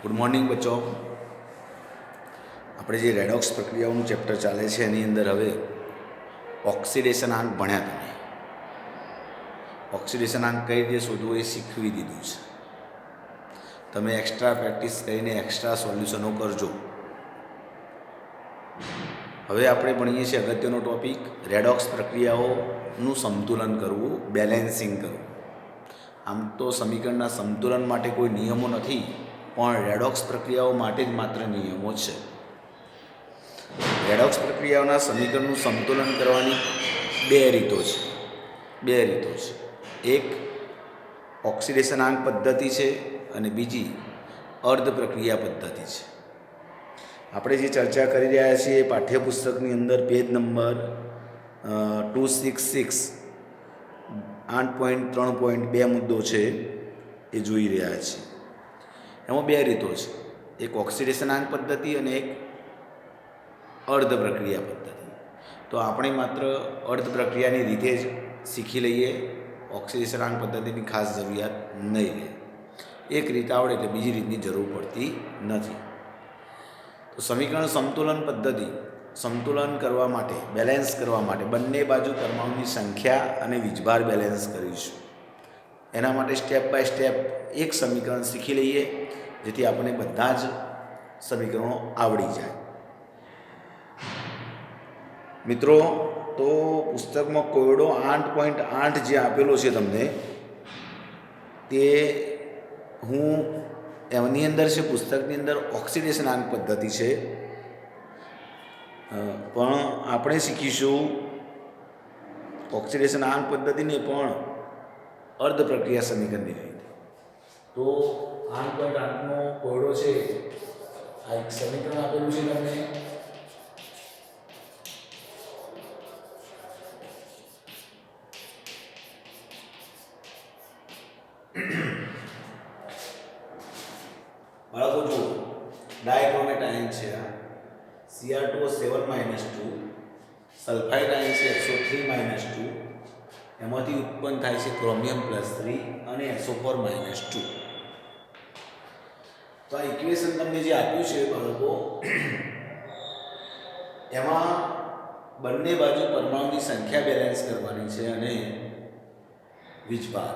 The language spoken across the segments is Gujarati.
Good morning બચ્ચો. આપણે જે રેડોક્સ પ્રક્રિયાઓનું ચેપ્ટર ચાલે છે એની અંદર હવે ઓક્સિડેશન આંક ભણ્યા તમે. ઓક્સિડેશન આંક કઈ રીતે શોધવું એ શીખવી દીધું છે. તમે એક્સ્ટ્રા પ્રેક્ટિસ કરીને એક્સ્ટ્રા સોલ્યુશનો કરજો. હવે આપણે ભણીએ છીએ અગત્યનો ટોપિક રેડોક્સ પ્રક્રિયાઓનું સંતુલન કરવું, બેલેન્સિંગ કરવું. આમ તો સમીકરણના સંતુલન માટે કોઈ નિયમો નથી, પણ રેડોક્સ પ્રક્રિયાઓ માટે જ માત્ર નિયમો છે. રેડોક્સ પ્રક્રિયાઓના સમીકરણનું સંતુલન કરવાની બે રીતો છે. એક ઓક્સિડેશન આંક પદ્ધતિ છે અને બીજી અર્ધ પ્રક્રિયા પદ્ધતિ છે. આપણે જે ચર્ચા કરી રહ્યા છીએ પાઠ્યપુસ્તકની અંદર પેજ નંબર 266 8.3.2 મુદ્દો છે એ જોઈ રહ્યા છીએ. એમાં બે રીતો છે, એક ઓક્સિડેશન આંક પદ્ધતિ અને એક અર્ધ પ્રક્રિયા પદ્ધતિ. તો આપણે માત્ર અર્ધ પ્રક્રિયાની રીતે જ શીખી લઈએ, ઓક્સિડેશન આંક પદ્ધતિની ખાસ જરૂરિયાત નહીં રહે. એક રીત આવડે એટલે બીજી રીતની જરૂર પડતી નથી. તો સમીકરણ સંતુલન પદ્ધતિ સંતુલન કરવા માટે, બેલેન્સ કરવા માટે બંને બાજુ પરમાણુની સંખ્યા અને વીજભાર બેલેન્સ કરીશું. એના માટે સ્ટેપ બાય સ્ટેપ એક સમીકરણ શીખી લઈએ, જેથી આપણને બધા જ સમીકરણો આવડી જાય. મિત્રો, તો પુસ્તકમાં કોયડો 8.8 જે આપેલો છે તમને, તે હું એની અંદર છે, પુસ્તકની અંદર ઓક્સિડેશન આંક પદ્ધતિ છે, પણ આપણે શીખીશું ઓક્સિડેશન આંક પદ્ધતિને પણ અર્ધ પ્રક્રિયા સમીકરણની રીતે. તો 8.8નો કોયડો છે, આ એક સમીકરણ આપેલું છે તમને. બાળકો જુઓ, ડાયક્રોમેટ આયન છે, Cr2O7 -2, સલ્ફાઇડ આયન છે SO3 -2, એમાંથી ઉત્પન્ન થાય છે ક્રોમિયમ +3 અને SO4 -2. તો આ ઇક્વેશન તમને જે આપ્યું છે બાળકો, એમાં બંને બાજુ પરમાણુની સંખ્યા બેલેન્સ કરવાની છે અને વીજભાર.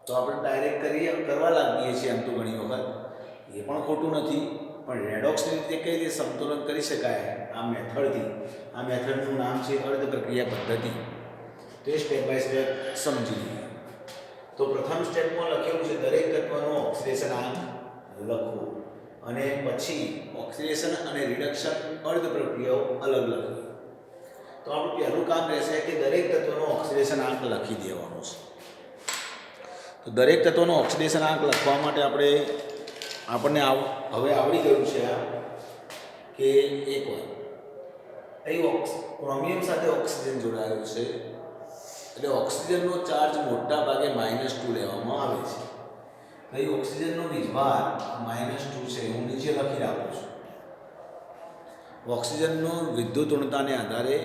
તો આપણે ડાયરેક્ટ કરવા લાગીએ છીએ એમ તો ઘણી વખત, એ પણ ખોટું નથી, પણ રેડોક્સની રીતે કઈ રીતે સંતુલન કરી શકાય આ મેથડથી. આ મેથડનું નામ છે અર્ધ પ્રક્રિયા પદ્ધતિ. તો એ સ્ટેપ બાય સ્ટેપ સમજી લઈએ. તો પ્રથમ સ્ટેપમાં લખેલું છે દરેક તત્વનો ઓક્સિડેશન આંક લખવું, અને પછી ઓક્સિડેશન અને રિડક્શન અર્ધ પ્રક્રિયાઓ અલગ લખવી. તો આપણું પહેલું કામ રહેશે કે દરેક તત્વનો ઓક્સિડેશન આંક લખી દેવાનો છે. તો દરેક તત્વનો ઓક્સિડેશન આંક લખવા માટે આપણને હવે આવડી ગયું છે કે એક વાર અહીં ક્રોમિયમ સાથે ઓક્સિજન જોડાયેલું છે, એટલે ઓક્સિજનનો ચાર્જ મોટા ભાગે -2 લેવામાં આવે છે. અહીં ઓક્સિજનનો વીજભાર -2 છે, હું નીચે લખી રાખું છું. ઓક્સિજનનો વિદ્યુતઋણતાને આધારે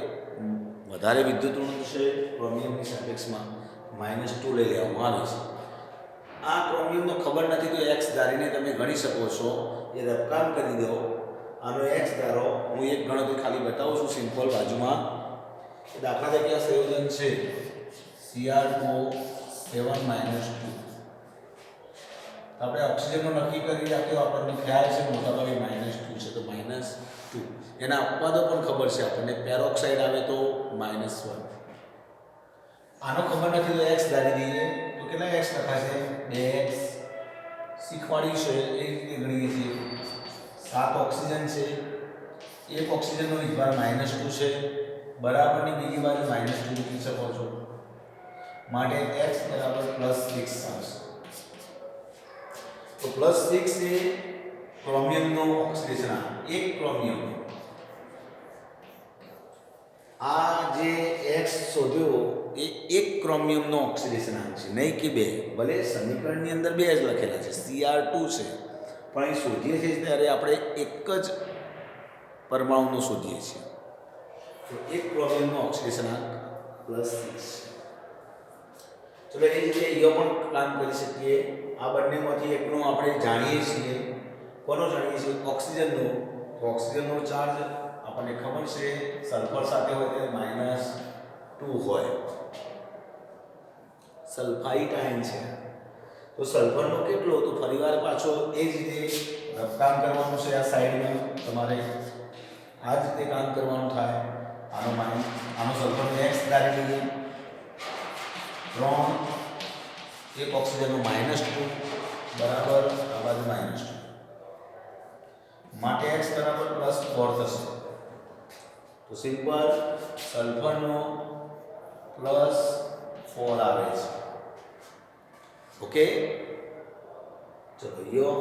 વધારે વિદ્યુતઋણ છે ક્રોમિયમની સાપેક્ષમાં, -2 લઈ લેવામાં આવે છે. આ ક્રોમિયમનો ખબર નથી તો x ધારીને તમે ગણી શકો છો. એ રફકામ કરી દો, આનો x ધારો. હું એક ગણતરી ખાલી બતાવું છું સિમ્પલ બાજુમાં. દાખલા તરીકે આ સંયોજન છે Cr2O7 -2. આપણે ઓક્સિજનનો નક્કી કરી રાખ્યો, આપણને ખ્યાલ છે મોટા ભાગે -2 છે, તો -2. એના અપવાદો પણ ખબર છે આપણને, પેરોક્સાઇડ આવે તો -1. આનો ખબર નથી તો x ધારી દઈએ. તો કેટલા x લખાશે? 2x. શીખવાડ્યું છે એ રીતે ગણીએ છીએ. 7 ઓક્સિજન છે, એક ઓક્સિજનનો વીજભાર -2 છે, બરાબરની બીજી બાજુ -2 મૂકી શકો છો, માટે x બરાબર +6 આવશે. તો +6 એ ક્રોમિયમનો ઓક્સિડેશન આંક, એક ક્રોમિયમનો. આ જે x શોધ્યો એ એક ક્રોમિયમનો ઓક્સિડેશન આંક છે, નહીં કે બે. ભલે સમીકરણની અંદર બે જ લખેલા છે, Cr2 છે, પણ એ શોધીએ છીએ ત્યારે આપણે એક જ પરમાણુનો શોધીએ છીએ. તો એક ક્રોમિયમનો ઓક્સિડેશન આંક +6 છે. ચલો એ જ રીતે અહીંયા પણ કામ કરી શકીએ. આ બંનેમાંથી એકનું આપણે જાણીએ છીએ કોનો જાણીએ છીએ ઓક્સિજનનો. તો ઓક્સિજનનો ચાર્જ આપણને ખબર છે સલ્ફર સાથે હોય ત્યારે -2 હોય. સલ્ફાઇડ આયન છે. તો સલ્ફરનો કેટલો? તો ફરીવાર પાછો એ જ રીતે કામ કરવાનું છે. આ સાઈડમાં તમારે આ જ રીતે કામ કરવાનું થાય. આનો સલ્ફરનો x ધારી લઈએ 3, એક ઓક્સિજનનો -2 બરાબર આ બાજુ -2 માટે x બરાબર +4 થશે. તો સિમ્પલ સલ્ફરનો +4 આવે છે. ઓકે, ચલો યો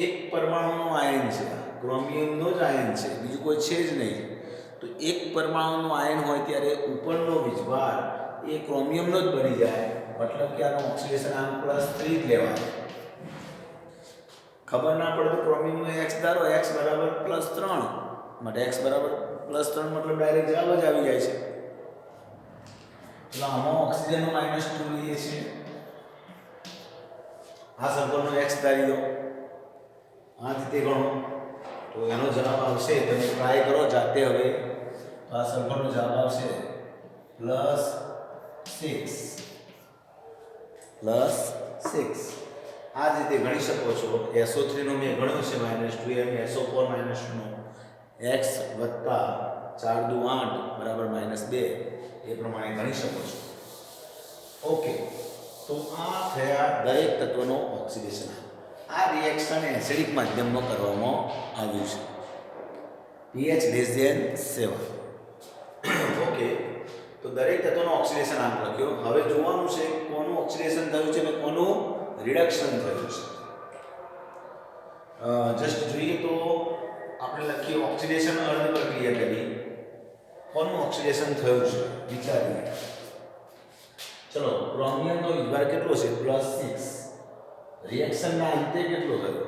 એક પરમાણુનો આયન છે, ક્રોમિયમનો જ આયન છે, બીજું કોઈ છે જ નહીં. તો એક પરમાણુનો આયન હોય ત્યારે ઉપરનો વીજભાર એ ક્રોમિયમનો જ બની જાય, મતલબ કે આનો ઓક્સિડેશન આમ +3 જ લેવાય. ખબર ના પડે તો ક્રોમિયમનો x ધારો, x બરાબર +3 માટે x બરાબર +3 મતલબ ડાયરેક્ટ જવાબ જ આવી જાય છે. એટલે આમાં ઓક્સિજનનો -2 લઈએ છીએ. આ સલ્ફરનો x ધારી દો, આ રીતે ગણો તો એનો જવાબ આવશે. તમે ટ્રાય કરો જાતે હવે. તો આ સલ્ફરનો જવાબ આવશે +6. આ જ રીતે ગણી શકો છો. SO3 નો મેં ગણ્યો છે -2, એમ SO4 -2 નો x વત્તા 4 દુ 8 બરાબર -2 એ પ્રમાણે ગણી શકો છો. ઓકે, તો આ થયા દરેક તત્વનો ઓક્સિડેશન. આ રિએક્શન એસિડિક માધ્યમમાં કરવામાં આવ્યું છે. pH <7. ઓકે, તો દરેક તત્વનો ઓક્સિડેશન આંક લખ્યો. હવે જોવાનું છે કોનું ઓક્સિડેશન થયું છે અને કોનું રિડક્શન થયું છે. જસ્ટ જોઈએ તો આપણે લખીએ ઓક્સિડેશન અર્ધ પ્રક્રિયા કરી. કોનું ઓક્સિડેશન થયું છે વિચારીએ. ચલો, ક્રોમિયમનો વીજભાર કેટલો છે? +6. રિએક્શનના અંતે કેટલો થયો?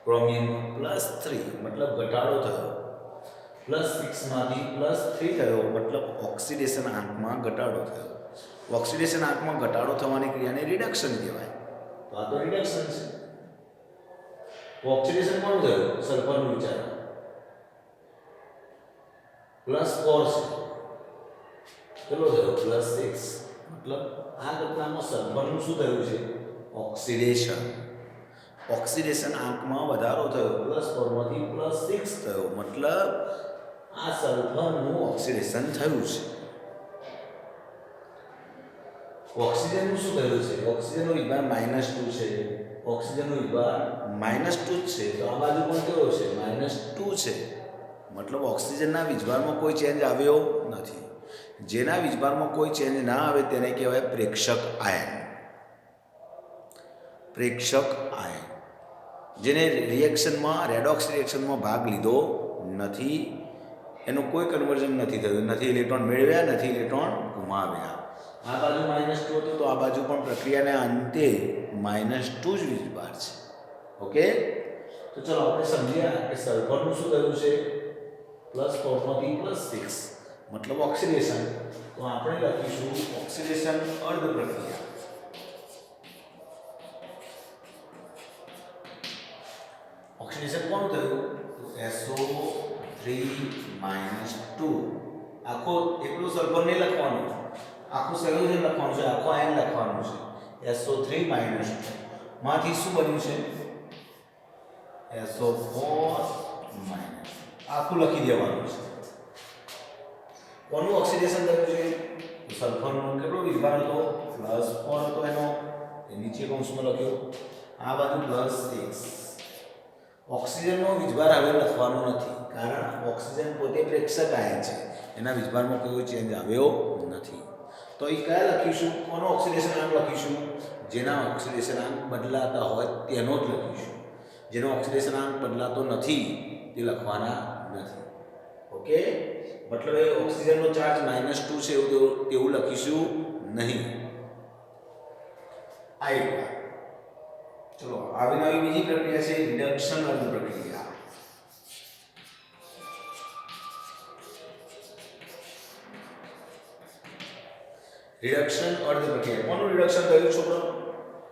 ક્રોમિયમ +3 મતલબ ઘટાડો થયો. +6 માંથી +3 થયો મતલબ ઓક્સિડેશન આંકમાં ઘટાડો થયો. ઓક્સિડેશન આંકમાં ઘટાડો થવાની ક્રિયાને રિડક્શન કહેવાય. તો આ તો રિડક્શન છે. ઓક્સિડેશન કોનું થયું? સલ્ફરનું વિચારો. +4 છે. કેટલો થયો? +6 મતલબ આ ઘટનામાં સલ્ફરનું શું થયું છે? ઓક્સિડેશન. ઓક્સિડેશન આંકમાં વધારો થયો. +4 માંથી +6 થયો મતલબ આ સલ્ફરનું ઓક્સિડેશન થયું છે. ઓક્સિજનનું શું થયું છે? ઓક્સિજનનો વીજભાર -2 છે. ઓક્સિજનનો વીજભાર -2 છે. તો આ બાજુ પણ કેવો છે? -2 છે. મતલબ ઓક્સિજનના વીજભારમાં કોઈ ચેન્જ આવ્યો નથી. જેના વીજભારમાં કોઈ ચેન્જ ના આવે તેને કહેવાય પ્રેક્ષક આયન. પ્રેક્ષક આયન જેને રિએક્શનમાં રેડોક્સ રિએક્શનમાં ભાગ લીધો નથી, એનું કોઈ કન્વર્ઝન નથી થયું, નથી ઇલેક્ટ્રોન મેળવ્યા, નથી ઇલેક્ટ્રોન ગુમાવ્યા. આ બાજુ -2 હતું તો આ બાજુ પણ પ્રક્રિયાના અંતે -2 જ વીજભાર છે. ઓકે, તો ચલો આપણે સમજ્યા કે સલ્ફરનું શું થયું છે? +4 માંથી +6 મતલબ ઓક્સિડેશન. તો આપણે લખીશું ઓક્સિડેશન અર્ધ પ્રક્રિયા. ઓક્સિડેશન કોનું થયું? SO3 -2. આખો એકલું સલ્ફર નહીં લખવાનું, આખું સંયોજન લખવાનું છે, આખો આયન લખવાનું છે. SO3 -2 માંથી શું બન્યું છે? SO4 આખું લખી દેવાનું છે. કોનું ઓક્સિડેશન થયું છે? સલ્ફરનો કેટલો વીજભાર હતો? +4 હતો એનો, એ નીચે કૌંસમાં લખ્યો. આ બાજુ +6. ઓક્સિજનનો વીજભાર હવે લખવાનો નથી, કારણ ઓક્સિજન પોતે પ્રેક્ષક આયન છે, એના વીજભારમાં કોઈ ચેન્જ આવ્યો નથી. તો એ કયા લખીશું? કોનો ઓક્સિડેશન આંક લખીશું? જેના ઓક્સિડેશન આંક બદલાતા હોય તેનો જ લખીશું. જેનો ઓક્સિડેશન આંક બદલાતો નથી તે લખવાના નથી. ઓકે, મતલબ એ ઓક્સિજનનો ચાર્જ -2 છે તેવું લખીશું નહીં. આ એક વાત. ચલો, આવી નવી બીજી પ્રક્રિયા છે રિડક્શન અર્ધ પ્રક્રિયા. રિડક્શન અર્ધ પ્રક્રિયા. કોનું રિડક્શન થયું છોકરો?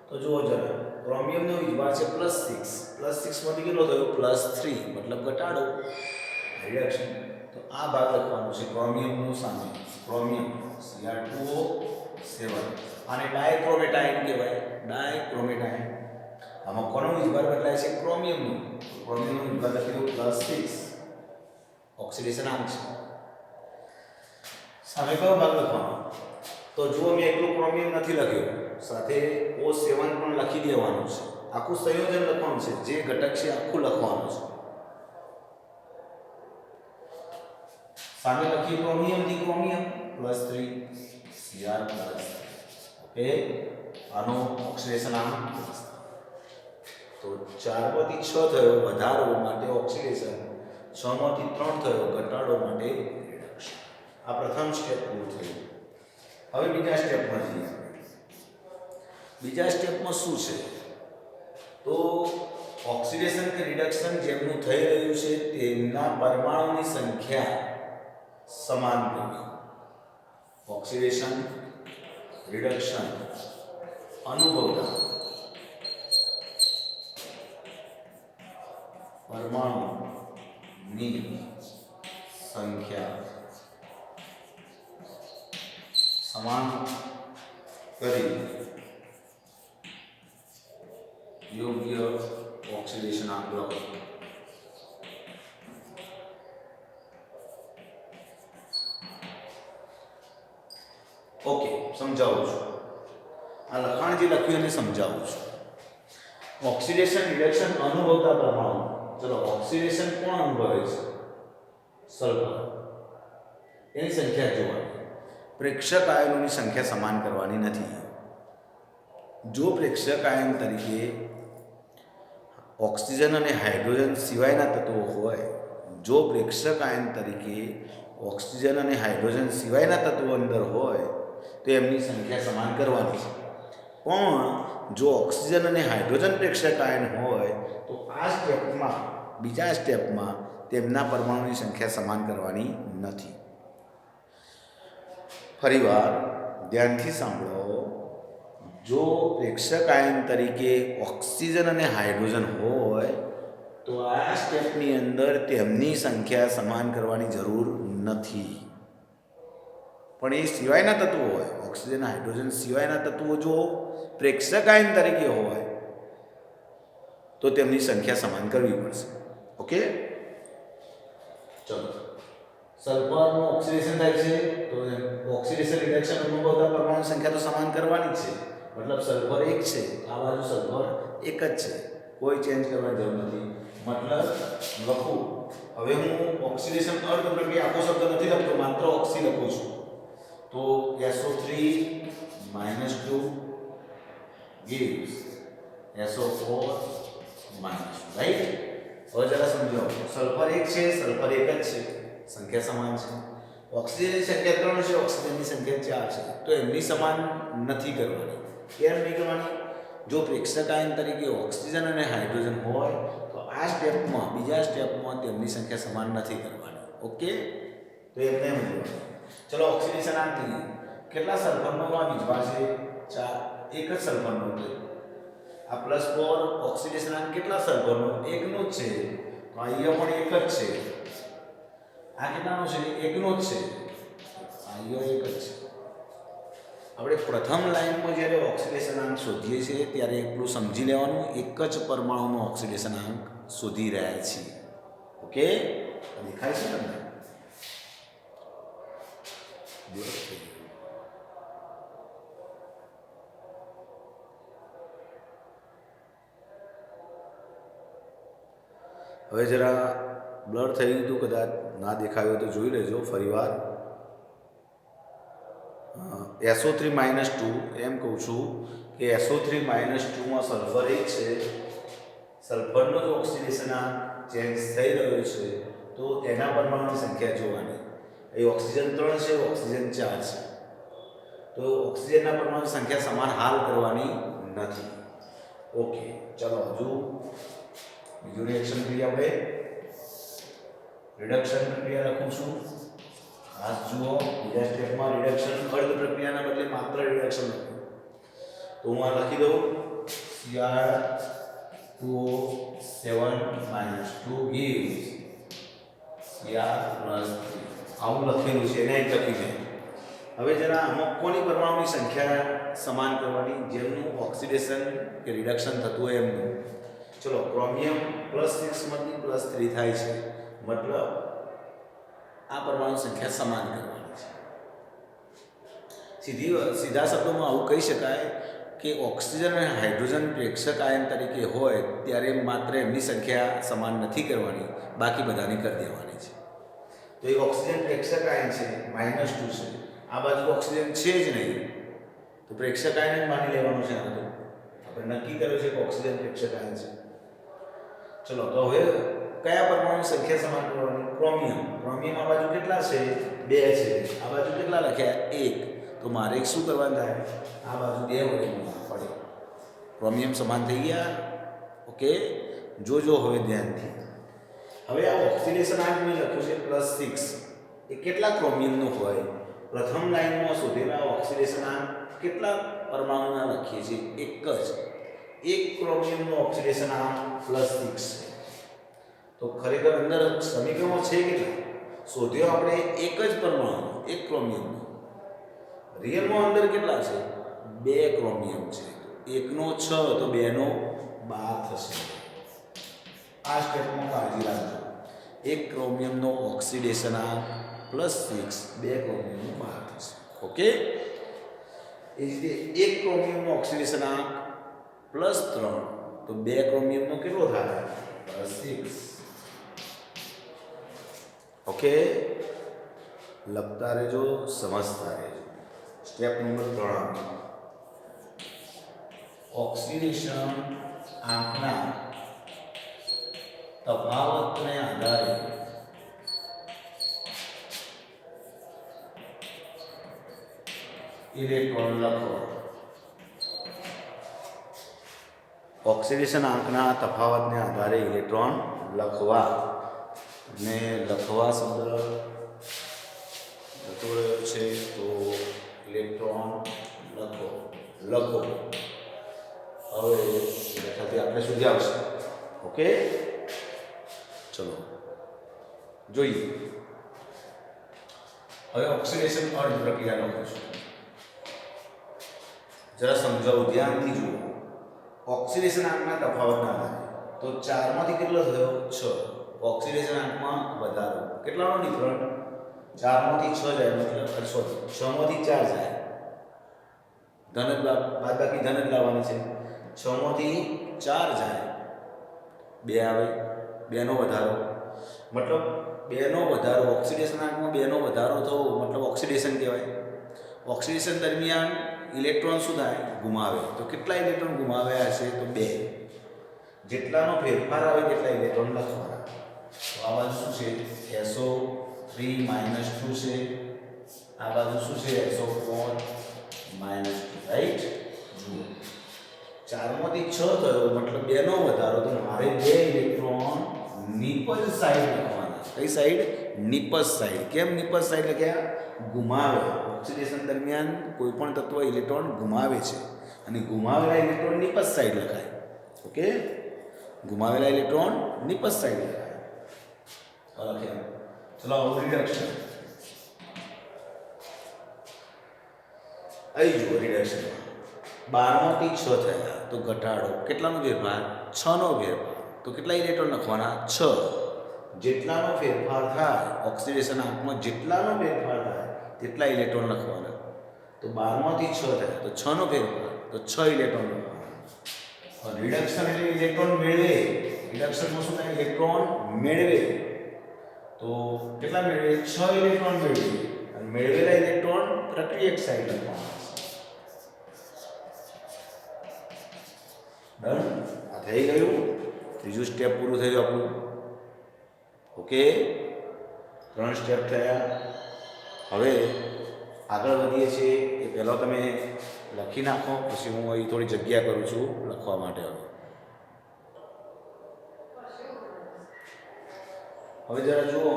તો જુઓ જરા, ક્રોમિયમનો વીજભાર છે +6, +6 માંથી કેટલો થયો +3, મતલબ ઘટાડો, રિડક્શન. તો આ ભાગ લખવાનો છે ક્રોમિયમનું સામે, ક્રોમિયમ Cr2O7. આને ડાયક્રોમેટાઇન કહેવાય, ડાયક્રોમેટાઇન. આમાં કોનો વીજભાર બદલાય છે? ક્રોમિયમનું. ક્રોમિયમનો વીજભાર લખી દો +6, ઓક્સિડેશન આંક છે. સામે કયો ભાગ લખવાનો? તો જુઓ મેં એકલું ક્રોમિયમ નથી લખ્યું, સાથે O7 પણ લખી દેવાનું છે. આખું સંયોજન લખવાનું છે, જે ઘટક છે આખું લખવાનું છે. સામે લખી ક્રોમિયમ થી ક્રોમિયમ +3 Cr+. ઓકે, આનો ઓક્સિડેશન આંક તો 4 માંથી 6 થયો વધારો માટે ઓક્સિડેશન, 6 માંથી 3 થયો ઘટાડો માટે રિડક્શન. આ પ્રથમ સ્ટેપ પૂરું થયું. હવે બીજા સ્ટેપમાં જઈએ. બીજા સ્ટેપમાં શું છે? તો ઓક્સિડેશન કે રિડક્શન જેમનું થઈ રહ્યું છે તેમના પરમાણુની સંખ્યા સમાન કરવી. ઓક્સિડેશન રિડક્શન અનુભવતા પરમાણુની સંખ્યા સમાન કરી યોગ્ય ઓક્સિડેશન આંક લખો. ઓકે, સમજાવું છું. આ લખાણ જે લખ્યું એને સમજાવું છું. ઓક્સિડેશન રિડક્શન અનુભવતા પરમાણુ. ચલો, ઓક્સિડેશન કોણ અનુભવે છે? સલ્ફર. એની સંખ્યા જોવાની. પ્રેક્ષક આયનોની સંખ્યા સમાન કરવાની નથી. જો પ્રેક્ષક આયન તરીકે ઓક્સિજન અને હાઇડ્રોજન સિવાયના તત્વો હોય, જો પ્રેક્ષક આયન તરીકે ઓક્સિજન અને હાઇડ્રોજન સિવાયના તત્વો અંદર હોય તો એમની સંખ્યા સમાન કરવાની છે. પણ જો ઓક્સિજન અને હાઇડ્રોજન પ્રેક્ષક આયન હોય તો આ સ્ટેપમાં, બીજા સ્ટેપમાં તેમના પરમાણુની સંખ્યા સમાન કરવાની નથી. ફરીવાર ધ્યાનથી સાંભળો. જો પ્રેક્ષક આયન તરીકે ઓક્સિજન અને હાઇડ્રોજન હોય તો આ સ્ટેપની અંદર તેમની સંખ્યા સમાન કરવાની જરૂર નથી. પણ એ સિવાયના તત્વો હોય, ઓક્સિજન હાઇડ્રોજન સિવાયના તત્વો જો પ્રેક્ષક આયન તરીકે હોય તો તેમની સંખ્યા સમાન કરવી પડશે. ઓકે, ચલો. સલ્ફરનું ઓક્સિડેશન થાય છે તો ઓક્સિડેશન રિડક્શન અનુભવતા પરમાણુ સંખ્યા તો સમાન કરવાની જ છે. મતલબ સલ્ફર 1 છે, આ બાજુ સલ્ફર 1 જ છે, કોઈ ચેન્જ કરવાની જરૂર નથી. મતલબ લખું, હવે હું ઓક્સિડેશન અર્ધ પ્રક્રિયા આખો શબ્દ નથી લખતો, માત્ર ઓક્સી લખું છું. તો SO3 - 2 gives SO4 - રાઈટ. હવે જરા સમજાવો. સલ્ફર 1 છે, સલ્ફર 1 જ છે, સંખ્યા સમાન છે. ઓક્સિજનની સંખ્યા 3 છે, ઓક્સિજનની સંખ્યા 4 છે, તો એમની સમાન નથી કરવાની. કેમ નહીં કરવાની? જો પ્રેક્ષક આયન તરીકે ઓક્સિજન અને હાઇડ્રોજન હોય તો આ સ્ટેપમાં, બીજા સ્ટેપમાં તેમની સંખ્યા સમાન નથી કરવાની. ઓકે, તો એમને એમ જોવાનું. ચલો, ઓક્સિડેશન આંક લઈએ. કેટલા સલ્ફરનો આ વીજભાર છે? 4. એક જ સલ્ફરનો છે. આ +4 ઓક્સિડેશન આંક કેટલા સલ્ફરનો? 1 નો જ છે. તો અહીંયા પણ 1 જ છે. આ કેટલાનો છે? 1 નો જ છે. અહીંયા 1 જ છે. આપણે પ્રથમ લાઈનમાં જ્યારે ઓક્સિડેશન આંક શોધીએ છીએ ત્યારે એટલું સમજી લેવાનું, એક જ પરમાણુનો ઓક્સિડેશન આંક શોધી રહ્યા છીએ. ઓકે, દેખાય છે તમને? હવે જરા બ્લર થઈ ગયું, કદાચ ના દેખાયું તો જોઈ લેજો ફરીવાર. SO3 - 2 એમ કહું છું કે SO3 - 2 માં સલ્ફર 1 છે. સલ્ફરનો જો ઓક્સિડેશન આંક ચેન્જ થઈ રહ્યો છે તો એના પરમાણુની સંખ્યા જોવાની. એ ઓક્સિજન 3 છે, ઓક્સિજન 4 છે, તો ઓક્સિજનના પરમાણુની સંખ્યા સમાન હાલ કરવાની નથી. ઓકે, ચલો હજુ બીજું રિએક્શન કરીએ. આપણે રિડક્શન પ્રક્રિયા લખું છું. આ જુઓ, બીજા સ્ટેપમાં રિડક્શન અર્ધ પ્રક્રિયાના બદલે માત્ર રિડક્શન લખ્યું. તો હું આ લખી દઉં Cr2O7 minus 2 gives Cr plus 3. આવું લખેલું છે એને એક લખી મેં. હવે જરા અમુક કોની પરમાણુની સંખ્યા સમાન કરવાની જેમનું ઓક્સિડેશન કે રિડક્શન થતું હોય એમનું. ચલો ક્રોમિયમ +6 માંથી +3 થાય છે મતલબ આ પરમાણુ સંખ્યા સમાન કરવાની છે. સીધા શબ્દોમાં આવું કહી શકાય કે ઓક્સિજન અને હાઇડ્રોજન પ્રેક્ષક આયન તરીકે હોય ત્યારે માત્ર એમની સંખ્યા સમાન નથી કરવાની, બાકી બધાની કરી દેવાની છે. તો એ ઓક્સિજન પ્રેક્ષક આયન છે -2 છે, આ બાજુ ઓક્સિજન છે જ નહીં તો પ્રેક્ષક આયન જ માની લેવાનું છે. આ બધું આપણે નક્કી કર્યું છે કે ઓક્સિજન પ્રેક્ષક આયન છે. ચલો તો હવે કયા પરમાણુની સંખ્યા સમાન કરવાની? ક્રોમિયમ આ બાજુ કેટલા છે? 2 છે, આ બાજુ કેટલા લખ્યા? 1. તો મારે શું કરવાનું થાય? આ બાજુ 2 વડે ગુણવા પડે. ક્રોમિયમ સમાન થઈ ગયા. ઓકે, જોજો હવે ધ્યાનથી. હવે આ ઓક્સિડેશન આંક મેં લખ્યું છે +6. એ કેટલા ક્રોમિયમનો હોય? પ્રથમ લાઈનમાં શોધેલા ઓક્સિડેશન આંક કેટલા પરમાણુના લખીએ છીએ? એક જ. એક ક્રોમિયમનો ઓક્સિડેશન આંક +6 છે. તો ખરેખર અંદર સમીકરણો છે કેટલા? શોધ્યો આપણે એક જ પરમાણુ, એક ક્રોમિયમનો. રિયલમાં અંદર કેટલા છે? 2 ક્રોમિયમ છે. 1 નો 6 તો 2 નો 12 થશે. આ સ્ટેપમાં કાળજી રાખજો. એક ક્રોમિયમનો ઓક્સિડેશન આંક +6, 2 ક્રોમિયમનો 12 થશે. ઓકે, એ જ રીતે એક ક્રોમિયમનો ઓક્સિડેશન આંક +3 તો 2 ક્રોમિયમનો કેટલો થાય? +6. ઓકે, લખતા રહેજો, સમજતા રહેજો. સ્ટેપ નંબર 3, ઓક્સિડેશન આંકના તફાવતને આધારે ઇલેક્ટ્રોન લખો. ઓક્સિડેશન આંકના તફાવતને આધારે ઇલેક્ટ્રોન લખવા. ને લખવા શબ્દ લખો છે તો ઇલેક્ટ્રોન લખો. હવે લખાતી આપણે સુધી આવશે. ઓકે, ચલો જોઈએ. હવે ઓક્સિડેશન અર્ધ પ્રક્રિયા લખું છું. જરા સમજાવું, ધ્યાનથી જુઓ. ઓક્સિડેશન આંકના તફાવતના આધારે તો 4 માંથી કેટલો થયો? 6. ઓક્સિડેશન આંકમાં વધારો. કેટલાનો ડિફરન્ટ? 4 માંથી 6 જાય, મતલબ સોરી 6 માંથી 4 જાય. બાદબાકી ધન જ લાવવાની છે. 6 માંથી 4 જાય, 2 આવે. 2 નો વધારો મતલબ 2 નો વધારો. ઓક્સિડેશન આંકમાં 2 નો વધારો થવો મતલબ ઓક્સિડેશન કહેવાય. ઓક્સિડેશન દરમિયાન ઇલેક્ટ્રોન શું થાય? ગુમાવે. તો કેટલા ઇલેક્ટ્રોન ગુમાવ્યા હશે? તો 2. જેટલાનો ફેરફાર આવે કેટલા ઇલેક્ટ્રોન લખવાના. તો આ બાજુ શું છે? SO3 -2 છે. આ બાજુ શું છે? SO4 -2. રાઈટ? જુઓ, 4 માંથી 6 થયો મતલબ 2 નો વધારો. તો મારે 2 ઇલેક્ટ્રોન નિપજ સાઈડ લખવાના. કઈ સાઈડ? નિપજ સાઈડ. કેમ નિપજ સાઈડ લખ્યા? ગુમાવે. ઓક્સિડેશન દરમિયાન કોઈ પણ તત્વ ઇલેક્ટ્રોન ગુમાવે છે અને ગુમાવેલા ઇલેક્ટ્રોન નિપજ સાઈડ લખાય. ઓકે, ગુમાવેલા ઇલેક્ટ્રોન નિપજ સાઈડ લખાય. ઓકે, ચલો રિડક્શન. અહીં જુઓ રિડક્શન. 12 માંથી 6 થયા તો ઘટાડો. કેટલાનો ફેરફાર? 6 નો ફેરફાર. તો કેટલા ઇલેક્ટ્રોન લખવાના? 6. જેટલાનો ફેરફાર થાય ઓક્સિડેશન આંકમાં, જેટલાનો ફેરફાર થાય તેટલા ઇલેક્ટ્રોન લખવાના. તો 12 માંથી 6 થયા તો 6 નો ફેરફાર, તો 6 ઇલેક્ટ્રોન લખવાના. રિડક્શન એટલે ઇલેક્ટ્રોન મેળવે. રિડક્શનમાં શું થાય? ઇલેક્ટ્રોન મેળવે. તો કેટલા મેળવે? 6 ઇલેક્ટ્રોન મેળવે. અને મેળવેલા ઇલેક્ટ્રોન પ્રક્રિયક સાઈડ લખવાના. ડન? આ થઈ ગયું. ત્રીજું સ્ટેપ પૂરું થયું આપણું. ઓકે, 3 સ્ટેપ થયા. હવે આગળ વધીએ છીએ. એ પહેલાં તમે લખી નાખો, પછી હું અહીં થોડી જગ્યા કરું છું લખવા માટે. હવે જરા જુઓ,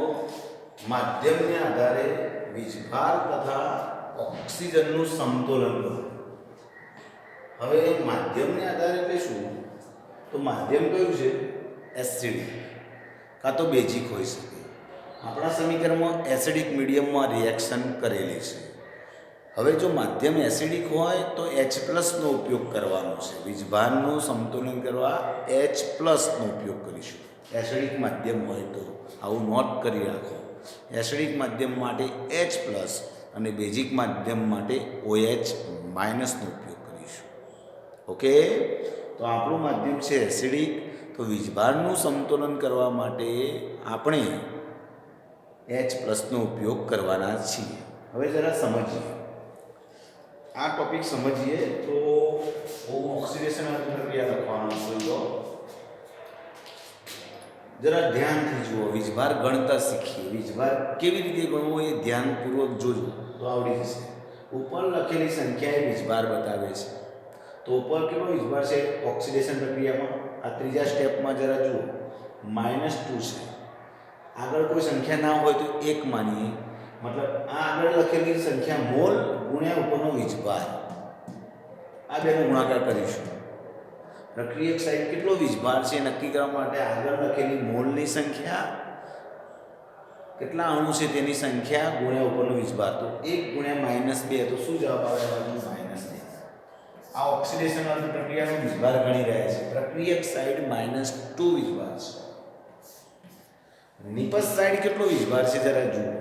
માધ્યમને આધારે વીજભાર તથા ઓક્સિજનનું સમતોલન કરો. હવે માધ્યમને આધારે એટલે શું? તો માધ્યમ કયું છે? એસિડિક કાં તો બેઝિક હોઈ શકે. આપણા સમીકરણમાં એસિડિક મીડિયમમાં રિએક્શન કરેલી છે. હવે જો માધ્યમ એસિડિક હોય તો H+નો ઉપયોગ કરવાનો છે. વીજભારનું સંતુલન કરવા H+નો ઉપયોગ કરીશું. એસિડિક માધ્યમ હોય તો આવું નોટ કરી રાખો. એસિડિક માધ્યમ માટે H+ અને બેઝિક માધ્યમ માટે OH- નો ઉપયોગ કરીશું. ઓકે, તો આપણું માધ્યમ છે એસિડિક, તો વીજભારનું સંતુલન કરવા માટે આપણે H+નો ઉપયોગ કરવાના છીએ. હવે જરા સમજીએ આ ટોપિક સમજીએ તો ઓક્સિડેશન પ્રક્રિયા લખવાનું હોય તો જરા ધ્યાનથી જુઓ. વીજભાર ગણતા શીખીએ. વીજભાર કેવી રીતે ગણવો એ ધ્યાનપૂર્વક જોજો તો આવડી જશે. ઉપર લખેલી સંખ્યા એ વીજભાર બતાવે છે. તો ઉપર કેટલો વીજભાર છે ઓક્સિડેશન પ્રક્રિયામાં? આ ત્રીજા સ્ટેપમાં જરા જુઓ -2 છે. આગળ કોઈ સંખ્યા ના હોય તો 1 માનીએ. મતલબ આ આગળ લખેલી સંખ્યા મોલ ગુણ્યા ઉપરનો વીજભાર, આ બેનો ગુણાકાર કરીશું. પ્રક્રિયક સાઈડ કેટલો વીજભાર છે નક્કી કરવા માટે આગળ લખેલી મોલની સંખ્યા, કેટલા અણુ છે તેની સંખ્યા ગુણ્યા ઉપરનો વીજભાર. તો 1 ગુણ્યા -2 તો શું જવાબ આવે? -2. આ ઓક્સિડેશન વાળી પ્રક્રિયાનો વીજભાર ગણી રહ્યા છે. પ્રક્રિયક સાઈડ -2 વીજભાર છે. નિપજ સાઈડ કેટલો વીજભાર છે જરા જુઓ.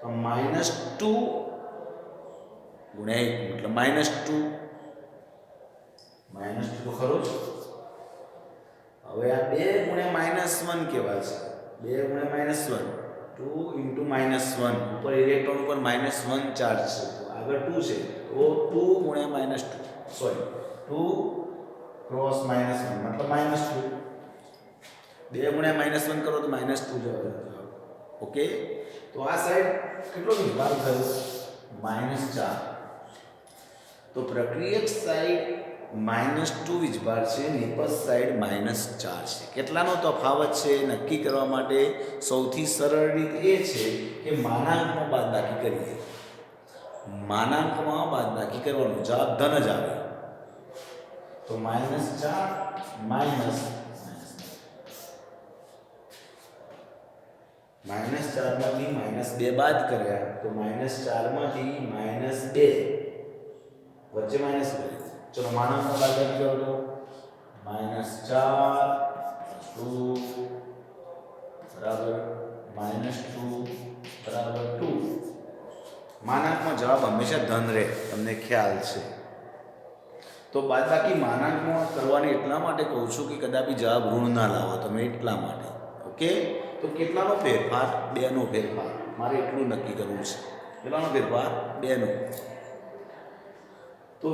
તો -2 ગુણ્યા 1 મતલબ -2 તો ખરું જ. હવે આ 2 ગુણ્યા -1 કહેવાય છે. 2 ગુણ્યા -1 2 -1 ઉપર ઇલેક્ટ્રોન ઉપર -1 ચાર્જ છે. તો આગળ 2 છે તો 2 ગુણ્યા -2 સોરી 2 ક્રોસ -1 મતલબ -2. 2 ગુણ્યા -1 કરો તો -2 જવાબ. ઓકે, તો આ સાઈડ કેટલો વીજભાર થયો? -4. તો પ્રક્રિયક સાઈડ -2 વીજભાર છે, નિપજ સાઈડ -4 છે. કેટલાનો તફાવત છે નક્કી કરવા માટે સૌથી સરળ રીત એ છે કે માનાંકમાં બાદબાકી કરીએ. માનાંકમાં બાદબાકી કરવાનું, જવાબ ધન જ આવે. તો -4 માઇનસ -4માંથી -2 બાદ કર્યા તો -4માંથી -2 વચ્ચે માઇનસ કરીએ. ચલો માનાંકમાં બાદબાકી કરો તો -4 2 બરાબર -2 બરાબર 2. માનાંકમાં જવાબ હંમેશા ધન રહે, તમને ખ્યાલ છે. તો બાદબાકી માનાંકમાં કરવાની એટલા માટે કહું છું કે કદાપી જવાબ ઋણ ના લાવો તમે, એટલા માટે. ઓકે, તો કેટલાનો ફેરફાર? 2નો ફેરફાર. મારે એટલું નક્કી કરવું છે. કેટલાનો ફેરફાર? 2નો. તો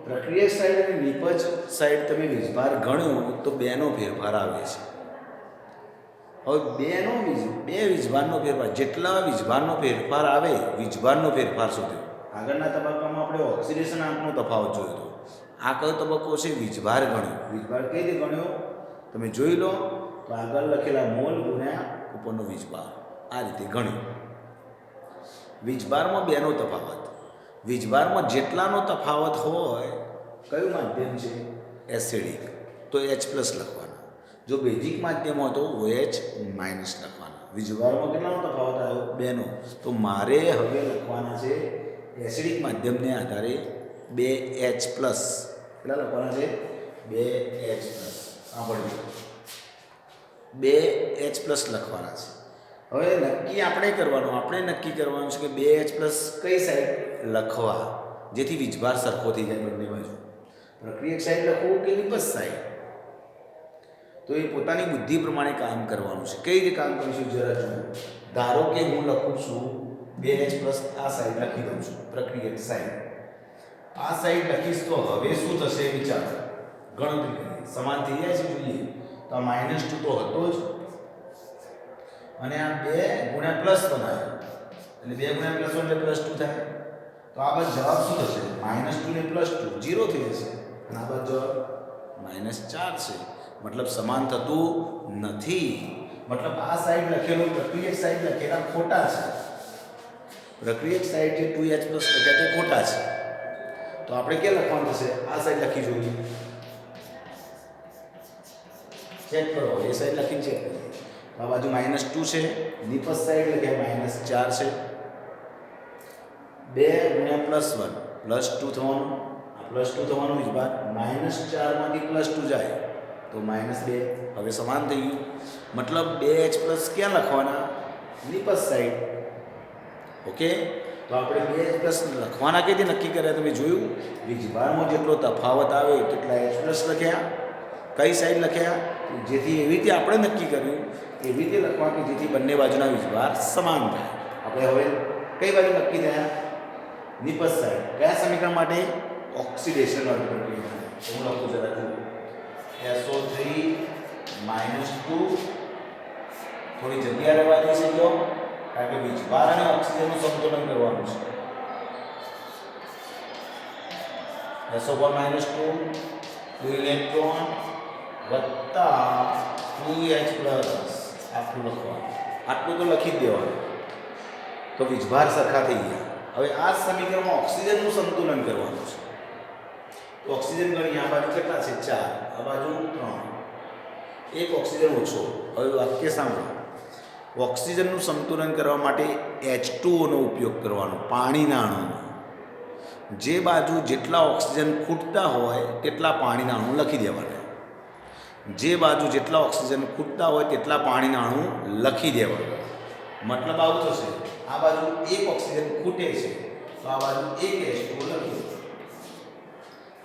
પ્રક્રિયક સાઈડ અને નિપજ સાઈડ તમે વીજભાર ગણો તો 2નો ફેરફાર આવે છે. હવે 2 વીજભારનો ફેરફાર, જેટલા વીજભારનો ફેરફાર આવે વીજભારનો ફેરફાર શોધ્યો. આગળના તબક્કામાં આપણે ઓક્સિડેશન આંકનો તફાવત જોયો હતો. આ કયો તબક્કો છે? વીજભાર ગણ્યો. વીજભાર કઈ રીતે ગણ્યો તમે જોઈ લો. તો આગળ લખેલા મોલ ગુણ્યા ઉપરનો વીજભાર, આ રીતે ગણ્યો. વીજભારમાં 2નો તફાવત. વીજભારમાં જેટલાનો તફાવત હોય, કયું માધ્યમ છે? એસિડિક, તો H+ લખવાના. જો બેઝિક માધ્યમ હોય તો OH- લખવાના. વીજભારમાં કેટલાનો તફાવત આવ્યો? 2નો. તો મારે હવે લખવાના છે એસિડિક માધ્યમને આધારે 2H+. કેટલા લખવાના છે? 2H+. સાંભળજો, 2H+ લખવાના છે. હવે નક્કી આપણે નક્કી કરવાનું છે કે 2H+ કઈ સાઈડ લખવા જેથી વીજભાર સરખો થઈ જાય બંને બાજુ. પ્રક્રિયક સાઈડ લખવું કે નિપજ સાઈડ? તો એ પોતાની બુદ્ધિ પ્રમાણે કામ કરવાનું છે. કઈ રીતે કામ કરીશું જરા જુઓ. ધારો કે હું લખું છું 2H+ આ સાઈડ લખી દઉં છું, પ્રક્રિયક સાઈડ. આ સાઈડ લખીશ તો હવે શું થશે વિચારો, ગણતરી કરીએ. સમાન થઈ જાય છે જોઈએ. તો આ -2 તો હતો જ, અને આ 2 ગુણ્યા પ્લસ બનાવ્યો એટલે 2 ગુણ્યા +1 એટલે +2 થાય. તો આ બાજુ જવાબ શું થશે? -2 ને +2 0 થઈ જશે. અને આ બાજુ જવાબ -4 છે. મતલબ સમાન થતું નથી. મતલબ આ સાઈડ લખેલું પ્રક્રિયક સાઈડ લખેલા ખોટા છે. પ્રક્રિયક સાઈડ જે 2H+ લખ્યા તે ખોટા છે. તો આપણે ક્યાં લખવાનું થશે? આ સાઈડ લખી જોઈએ. ચેક કરો, એ સાઈડ લખીને ચેક કરો. આ બાજુ -2 છે, નિપજ સાઈડ લખ્યા -4 છે. 2 ગુણ્યા +1 +2 થવાનું. આ +2 થવાનું વીજભાર. -4 માંથી +2 જાય તો -2. હવે સમાન થઈ ગયું. મતલબ 2h+ ક્યાં લખવાના? નિપજ સાઈડ. ઓકે, તો આપણે 2h+ લખવાના કેથી નક્કી કર્યા? તમે જોયું, વીજભારમાં જેટલો તફાવત આવે તેટલા h+ લખ્યા. કઈ સાઈડ લખ્યા? જેથી એવી રીતે આપણે નક્કી કર્યું, એવી રીતે લખવા કે જેથી બંને બાજુના વીજભાર સમાન થાય. આપણે હવે કઈ બાજુ નક્કી થયા? નિપજ સાઈડ. કયા સમીકરણ માટે? ઓક્સિડેશન વાળી પ્રક્રિયા. હું લખું જરા જુઓ. SO3 -2. થોડી જગ્યા રહેવા દઈશું જો, કારણ કે વીજભાર અને ઓક્સિજનનું સંતુલન કરવાનું છે. SO4 -2 2 ઇલેક્ટ્રોન વત્તા 2H+. આટલું લખવાનું. આટલું તો લખી જ દેવાનું. તો વીજભાર સરખા થઈ ગયા. હવે આ સમીકરણમાં ઓક્સિજનનું સંતુલન કરવાનું છે. તો ઓક્સિજન ગણી. આ બાજુ કેટલા છે? 4. આ બાજુ 3. એક ઓક્સિજન ઓછો. હવે વાક્ય સાંભળો. ઓક્સિજનનું સંતુલન કરવા માટે H2O નો ઉપયોગ કરવાનો, પાણીના અણુનો. જે બાજુ જેટલા ઓક્સિજન ખૂટતા હોય તેટલા પાણીના અણુ લખી દેવાના. જે બાજુ જેટલા ઓક્સિજન ખૂટતા હોય તેટલા પાણીના અણુ લખી દેવાના. મતલબ આવું થશે, આ બાજુ એક ઓક્સિજન ખૂટે છે તો આ બાજુ એક H2O લખી દો.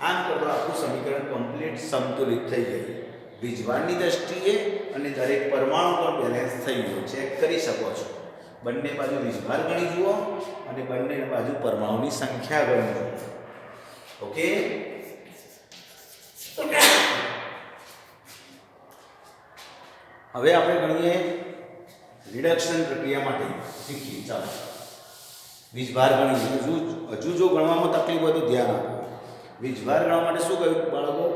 આમ કરતો આખું સમીકરણ કમ્પ્લીટ સંતુલિત થઈ ગયું. વીજભારની દ્રષ્ટિએ અને દરેક પરમાણુ પર બેલેન્સ થઈ ગયું. ચેક કરી શકો છો. બંને બાજુ વીજભાર ગણી જુઓ અને બંને બાજુ પરમાણુની સંખ્યા ગણી જુઓ. ઓકે, હવે આપણે ગણીએ રિડક્શન પ્રક્રિયા માટે શીખીએ. ચાલો વીજભાર ગણીએ. હજુ જો ગણવામાં તકલીફ હોય તો ધ્યાન આપો. વીજભાર ગણવા માટે શું કહ્યું બાળકો?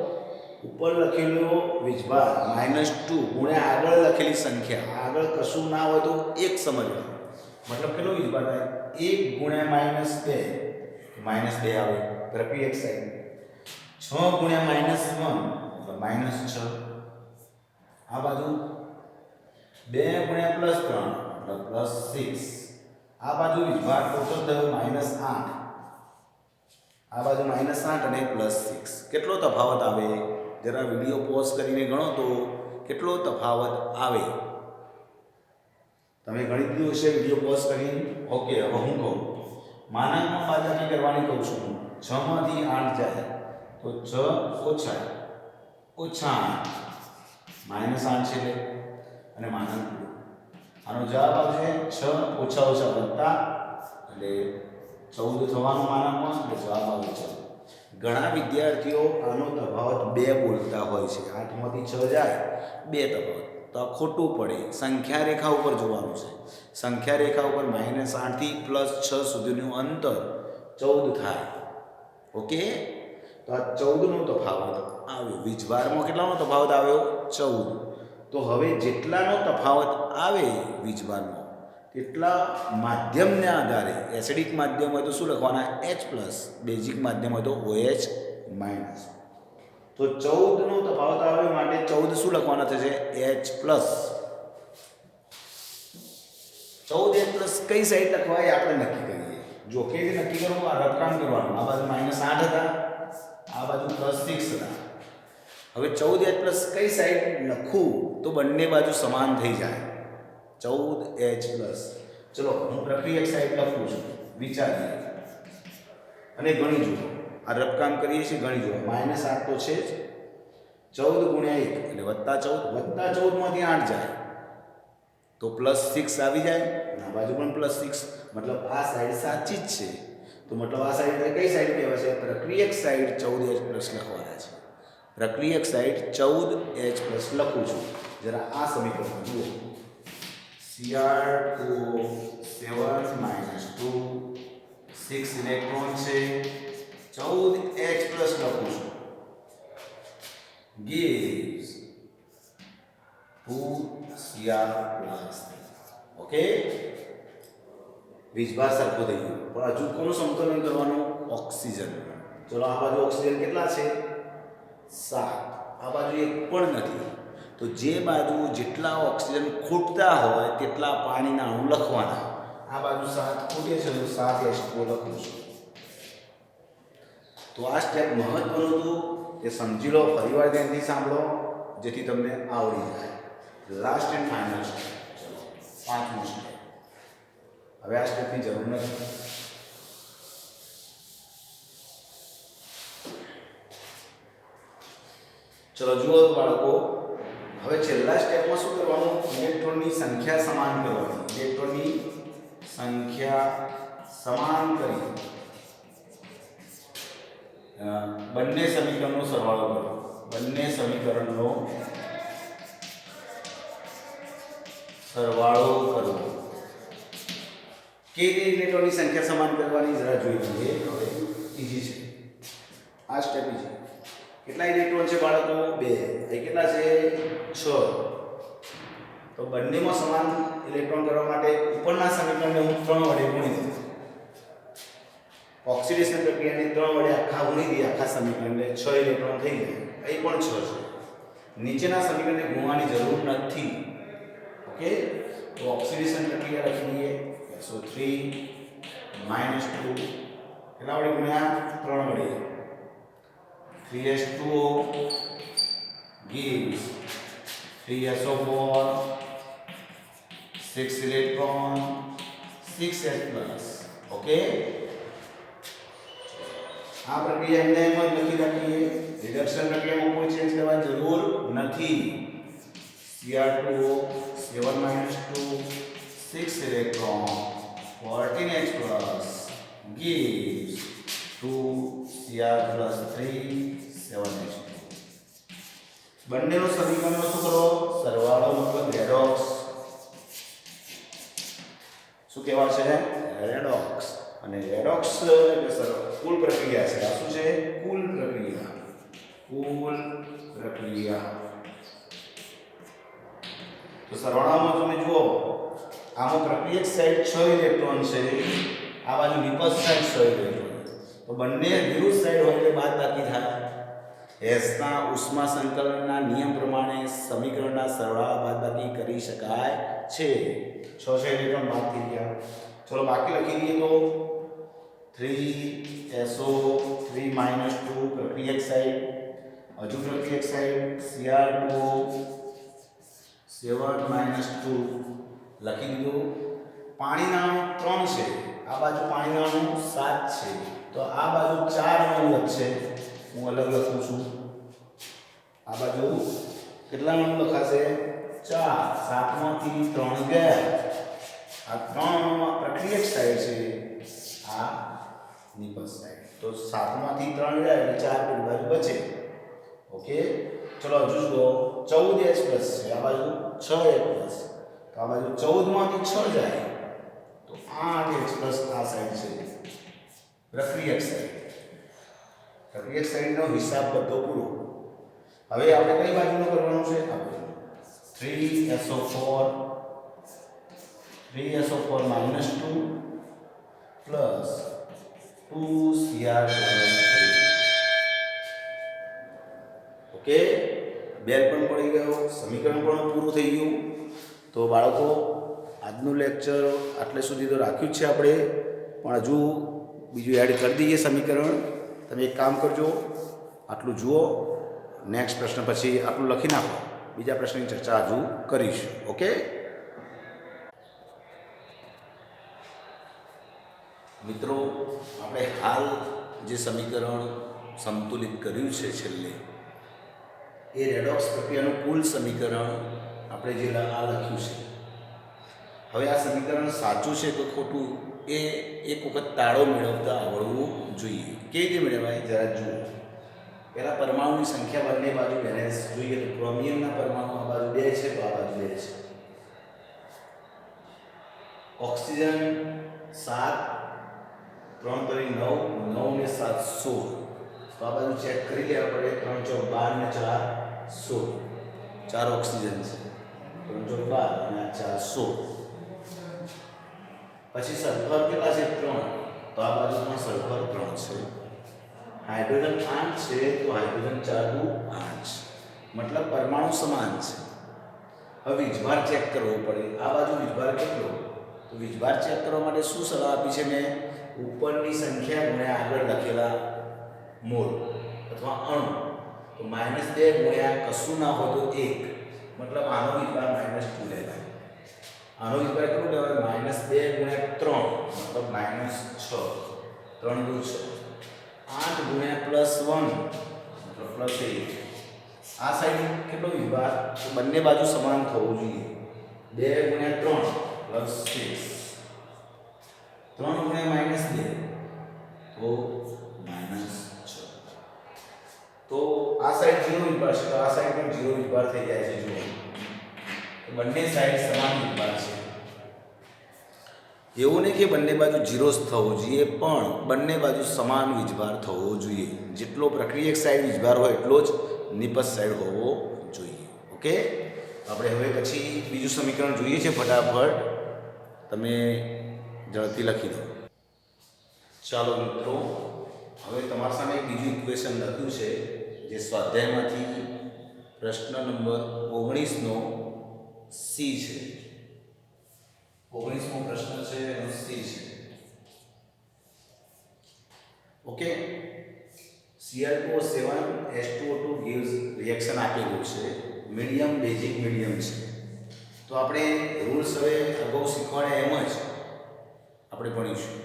ઉપર લખેલો વીજભાર -2 ગુણ્યા આગળ લખેલી સંખ્યા. આગળ કશું ના હોય તો 1 સમજવાનું. મતલબ કેટલો વીજભાર થાય? 1 ગુણ્યા -2 -2 આવે. પ્રક્રિયક સાઈડ. 6 ગુણ્યા -1 -6. આ બાજુ 2 ગુણ્યા +3 +6. આ બાજુ વીજભાર ટોટલ થયો -8. આ બાજુ -8 અને +6. કેટલો તફાવત આવે? જરા વિડીયો પોઝ કરીને ગણો તો કેટલો તફાવત આવે. તમે ગણી દીધું હશે વિડીયો પોઝ કરીને. ઓકે, હવે હું કહું. માનાંકમાં બાદબાકી કરવાની કહું છું. 6 માંથી 8 જાય તો 6 ઓછા -8 -8 છે અને માનાંક. આનો જવાબ આવશે 6 ઓછા વત્તા એટલે 14 થવાનું માનાંકમાં. એટલે જવાબ આવે 14. ઘણા વિદ્યાર્થીઓ આનો તફાવત 2 બોલતા હોય છે. 8 માંથી 6 જાય 2 તફાવત. તો આ ખોટું પડે. સંખ્યા રેખા ઉપર જોવાનું છે. સંખ્યા રેખા ઉપર -8 થી +6 સુધીનું અંતર 14 થાય. ઓકે, તો આ 14 નો તફાવત આવ્યો. વીજભારમાં કેટલાનો તફાવત આવ્યો? 14. તો હવે જેટલાનો તફાવત આવે વીજભારમાં તેટલા માધ્યમના આધારે, એસિડિક માધ્યમ હોય તો શું લખવાના? H+, બેઝિક માધ્યમ હોય તો OH-. તો 14 નો તફાવત આવે માટે 14 શું લખવાના થશે? H+. 14H+ કઈ સાઈડ લખવાય આપણે નક્કી કરીએ. જો કે નક્કી કરવું, આ રદકામ કરવાનું. આ બાજુ -8 હતા, આ બાજુ +6 હતા. હવે 14H+ કઈ સાઈડ લખું તો બંને બાજુ સમાન થઈ જાય? 14H+. ચલો હું પ્રક્રિયક સાઈડ લખું છું. વિચારીએ અને ગણી જુઓ. આ રદકામ કરીએ છીએ, ગણી જુઓ. -8 તો છે જ. 14 ગુણ્યા 1 એટલે +14 માંથી 8 જાય તો +6 આવી જાય. અને આ બાજુ પણ +6. મતલબ આ સાઈડ સાચી જ છે. તો મતલબ આ સાઈડ એટલે કઈ સાઈડ કહેવાય છે? પ્રક્રિયક સાઈડ 14H+ લખવાના છે. પ્રક્રિયક સાઈડ 14H+ લખું છું. જરા આ સમીકરણ જુઓ. Cr2 7 -2 6 ઇલેક્ટ્રોન છે. 14H+ લખું છું. gives 2Cr+. ઓકે, વીજભાર સરખો થઈ ગયો. પણ હજુ કોનું સંતુલન કરવાનું? ઓક્સિજન. ચલો આ બાજુ ઓક્સિજન કેટલા છે 7, આ બાજુ એક પણ નથી. તો જે બાજુ જેટલા ઓક્સિજન ખૂટતા હોય તેટલા પાણીના અણુ લખવાના. આ બાજુ 7 ખૂટે છે તો 7 H2O લખું છું. તો આ સ્ટેપ મહત્વનું હતું કે સમજી લો, ફરીવાર ધ્યાનથી સાંભળો જેથી તમને આવડી જાય. Last and final step. ચલો 5મું સ્ટેપ. હવે આ સ્ટેપની જરૂર નથી. ચલો જુઓ બાળકો, હવે છેલ્લા સ્ટેપમાં શું કરવાનું? ઇલેક્ટ્રોનની સંખ્યા સમાન કરવાની. ઇલેક્ટ્રોનની સંખ્યા સમાન કરી બંને સમીકરણનો સરવાળો કરો. બંને સમીકરણનો સરવાળો કરવો. કેવી રીતે ઇલેક્ટ્રોનની સંખ્યા સમાન કરવાની જરા જોઈ લઈએ. હવે ઈઝી છે આ સ્ટેપ. ઈઝી. કેટલા ઇલેક્ટ્રોન છે બાળકો? 2. એ કેટલા છે? 6. તો બંનેમાં સમાન ઇલેક્ટ્રોન કરવા માટે ઉપરના સમીકરણને હું 3 વડે ગુણી દઉં. ઓક્સિડેશન પ્રક્રિયાને 3 વડે આખા ગુણી દઈએ આખા સમીકરણને, 6 ઇલેક્ટ્રોન થઈ ગયા. અહીં પણ 6 છે. નીચેના સમીકરણને ગુણવાની જરૂર નથી. ઓકે, તો ઓક્સિડેશન પ્રક્રિયા લખી દઈએ. SO3 -2 કેટલા વડે ગુણ્યા? 3 વડે. 3H2O gives 3SO4, 6 electron, 6H plus. Okay, આ પ્રક્રિયા એમને એમ જ લખી રાખીએ. રિડક્શન પ્રક્રિયામાં કોઈ ચેન્જ કરવાની જરૂર નથી. Cr2O 7 - 2 6 electron 14H plus gives 2Cr plus 3 7H2. બંનેનો સમીકરણનો શું કરો? સરવાળો મતલબ રેડોક્સ. શું કહેવાય છે? રેડોક્સ. અને રેડોક્સ એટલે કુલ પ્રક્રિયા છે. આ શું છે? કુલ પ્રક્રિયા. કુલ પ્રક્રિયા. તો સરવાળામાં તમે જુઓ, આમાં પ્રક્રિયક સાઈડ 6 ઇલેક્ટ્રોન છે, આ બાજુ વિપક્ષ સાઈડ 6 ઇલેક્ટ્રોન. તો બંને વિરુદ્ધ સાઈડ હોય એટલે બાદબાકી થાય. હેસના ઉષ્મા સંકલનના નિયમ પ્રમાણે સમીકરણના સરવાળા બાદબાકી કરી શકાય છે. 6 ઇલેક્ટ્રોન બાદ થઈ ગયા. ચલો બાકી લખી દઈએ તો 3SO3 -2 પ્રક્રિયક સાઈડ, હજુ પ્રક્રિયક સાઈડ Cr2O 7 -2 લખી દીધું. પાણીના અણુ 3 છે, આ બાજુ પાણીના અણુ 7 છે. તો આ બાજુ 4 અણુ વચ્ચે હું અલગ લખું છું. આ બાજુ કેટલા અણુ લખાશે? 4. 7માંથી 3 ગયા. આ 3 અણુમાં પ્રક્રિયક સાઈડ છે, આ નિપજ સાઈડ. તો 7માંથી 3 ગયા એટલે 4 પેલી બાજુ બચે. ઓકે, ચલો હજુ જુઓ 14H પ્લસ છે, આ બાજુ 6H પ્લસ. તો આ બાજુ 14માંથી 6 જાય તો 8H પ્લસ આ સાઈડ છે પ્રક્રિયક સાઈડ. પ્રક્રિયક સાઈડનો હિસાબ બધો પૂરો. હવે આપણે કઈ બાજુનો કરવાનો છે? આપણે 3SO4 -2 plus 2Cr plus 3. Okay, બેલ પણ પડી ગયો, સમીકરણ પણ પૂરું થઈ ગયું. તો બાળકો આજનું લેક્ચર આટલે સુધી તો રાખ્યું જ છે આપણે, પણ હજુ બીજું એડ કરી દઈએ સમીકરણ. તમે એક કામ કરજો, આટલું જુઓ, નેક્સ્ટ પ્રશ્ન પછી આટલું લખી નાખો, બીજા પ્રશ્નની ચર્ચા હજુ કરીશું. ઓકે મિત્રો, આપણે હાલ જે સમીકરણ સંતુલિત કર્યું છે છેલ્લે, એ રેડોક્સ પ્રક્રિયાનું કુલ સમીકરણ આપણે જે આ લખ્યું છે. હવે આ સમીકરણ સાચું છે કે ખોટું એ એક વખત તાળો મેળવતા આવડવું જોઈએ. કેવી રીતે મેળવાય જરા જુઓ. પહેલાં પરમાણુની સંખ્યા બંને બાજુ બેલેન્સ જોઈએ. તો ક્રોમિયમના પરમાણુ આ બાજુ 2 છે તો આ બાજુ 2 છે. ઓક્સિજન 7 3 કરી 9 9 ને 7 16. તો આ બાજુ ચેક કરી લેવા પડે. 3 ચોક 12 ને 4 16. 4 ઓક્સિજન છે, 3 ચોક 12 અને 4 16. પછી સલ્ફર કેટલા છે? 3. તો આ બાજુ પણ સલ્ફર 3 છે. હાઇડ્રોજન 8 છે તો હાઇડ્રોજન 4 દુ 8, મતલબ પરમાણુ સમાન છે. હવે વીજભાર ચેક કરવો પડે. આ બાજુ વીજભાર કેટલો? તો વીજભાર ચેક કરવા માટે શું સલાહ આપી છે મેં? ઉપરની સંખ્યા ગુણ્યા આગળ લખેલા મોલ અથવા અણુ. તો -2 ગુણ્યા કશું ના હોય તો 1, મતલબ આનો વીજભાર -2 લેવાય. આનો વીજભાર કેટલો લેવાય? -2 ગુણ્યા 3, મતલબ -6. 3 દુ 6. 8 ગુણ્યા +1, મતલબ +1. આ સાઈડ કેટલો વીજભાર? તો બંને બાજુ સમાન થવું જોઈએ. 2 ગુણ્યા 3 +6. 3 ગુણ્યા -2 તો -6. તો આ સાઈડ 0 વીજભાર છે તો આ સાઈડ પણ 0 વીજભાર થઈ જાય છે. જુઓ, તો બંને સાઈડ સમાન વીજભાર છે. એવું નહીં કે બંને બાજુ 0 જ થવું જોઈએ, પણ બંને બાજુ સમાન વીજભાર થવો જોઈએ. જેટલો પ્રક્રિયક સાઈડ વીજભાર હોય એટલો જ નિપજ સાઈડ હોવો જોઈએ. ઓકે, આપણે હવે પછી બીજું સમીકરણ જોઈએ છે. ફટાફટ તમે ઝડપથી લખી દો. ચાલો મિત્રો, હવે તમારા સામે એક બીજું ઇક્વેશન લખ્યું છે જે સ્વાધ્યાયમાંથી પ્રશ્ન નંબર 19 નો સી છે. 19મો પ્રશ્ન છે એનો સી છે. Okay, Cl2O7 H2O2 gives reaction આપેલું છે. મીડિયમ બેઝિક મીડિયમ છે. તો આપણે રૂલ્સ હવે અગાઉ શીખવાડ્યા એમ જ આપણે ભણીશું.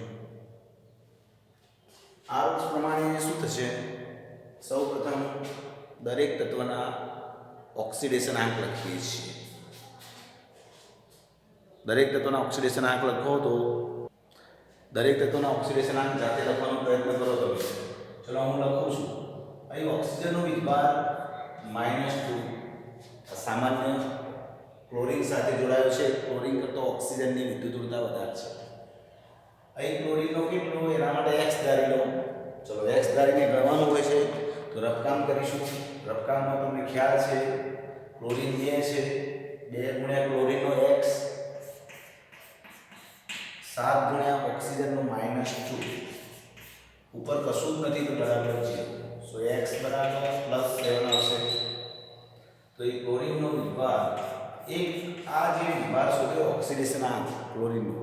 આ રૂલ્સ પ્રમાણે શું થશે? સૌપ્રથમ દરેક તત્વના ઓક્સિડેશન આંક લખીએ છીએ. દરેક તત્વના ઓક્સિડેશન આંક લખો તો દરેક તત્વના ઓક્સિડેશન આંક જાતે લખવાનો પ્રયત્ન કરો તમે. ચલો હું લખું છું. અહીં ઓક્સિજનનો વીજભાર -2 સામાન્ય ક્લોરીન સાથે જોડાયો છે. ક્લોરીન કરતાં ઓક્સિજનની વિદ્યુત ઉર્જા વધારે છે. અહીં ક્લોરીનનો કેટલો? એના માટે x ધારી લો. ચલો x ધારીને ગણવાનું હોય છે તો રફકામ કરીશું. રફકામમાં તમને ખ્યાલ છે ક્લોરીન 2 છે. 2 ગુણ્યા ક્લોરીનનો x, 7 ગુણ્યા ઓક્સિજનનો -2. ઉપર કશું જ નથી તો બરાબર છે. સો x બરાબર +7 આવશે. તો એ ક્લોરીનનો વીજભાર આ જે વીજભાર શોધ્યો ઓક્સિડેશન આંક ક્લોરીનનો,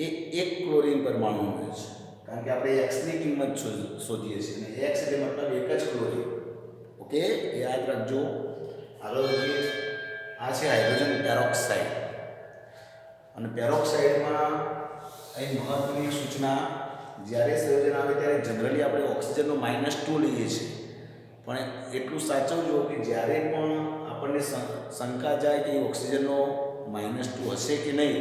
એ એક ક્લોરીન પરમાણુ હોય છે. કારણ કે આપણે x ની કિંમત શોધીએ છીએ અને x એટલે મતલબ એક જ ક્લોરીન. ઓકે, યાદ રાખજો. આગળ વધીએ. આ છે હાઇડ્રોજન પેરોક્સાઇડ. અને પેરોક્સાઇડમાં અહીં મહત્વની સૂચના, જ્યારે સંયોજન આવે ત્યારે જનરલી આપણે ઓક્સિજનનો -2 લઈએ છીએ. પણ એટલું સાચવજો કે જ્યારે પણ આપણને શંકા જાય કે ઓક્સિજનનો -2 હશે કે નહીં,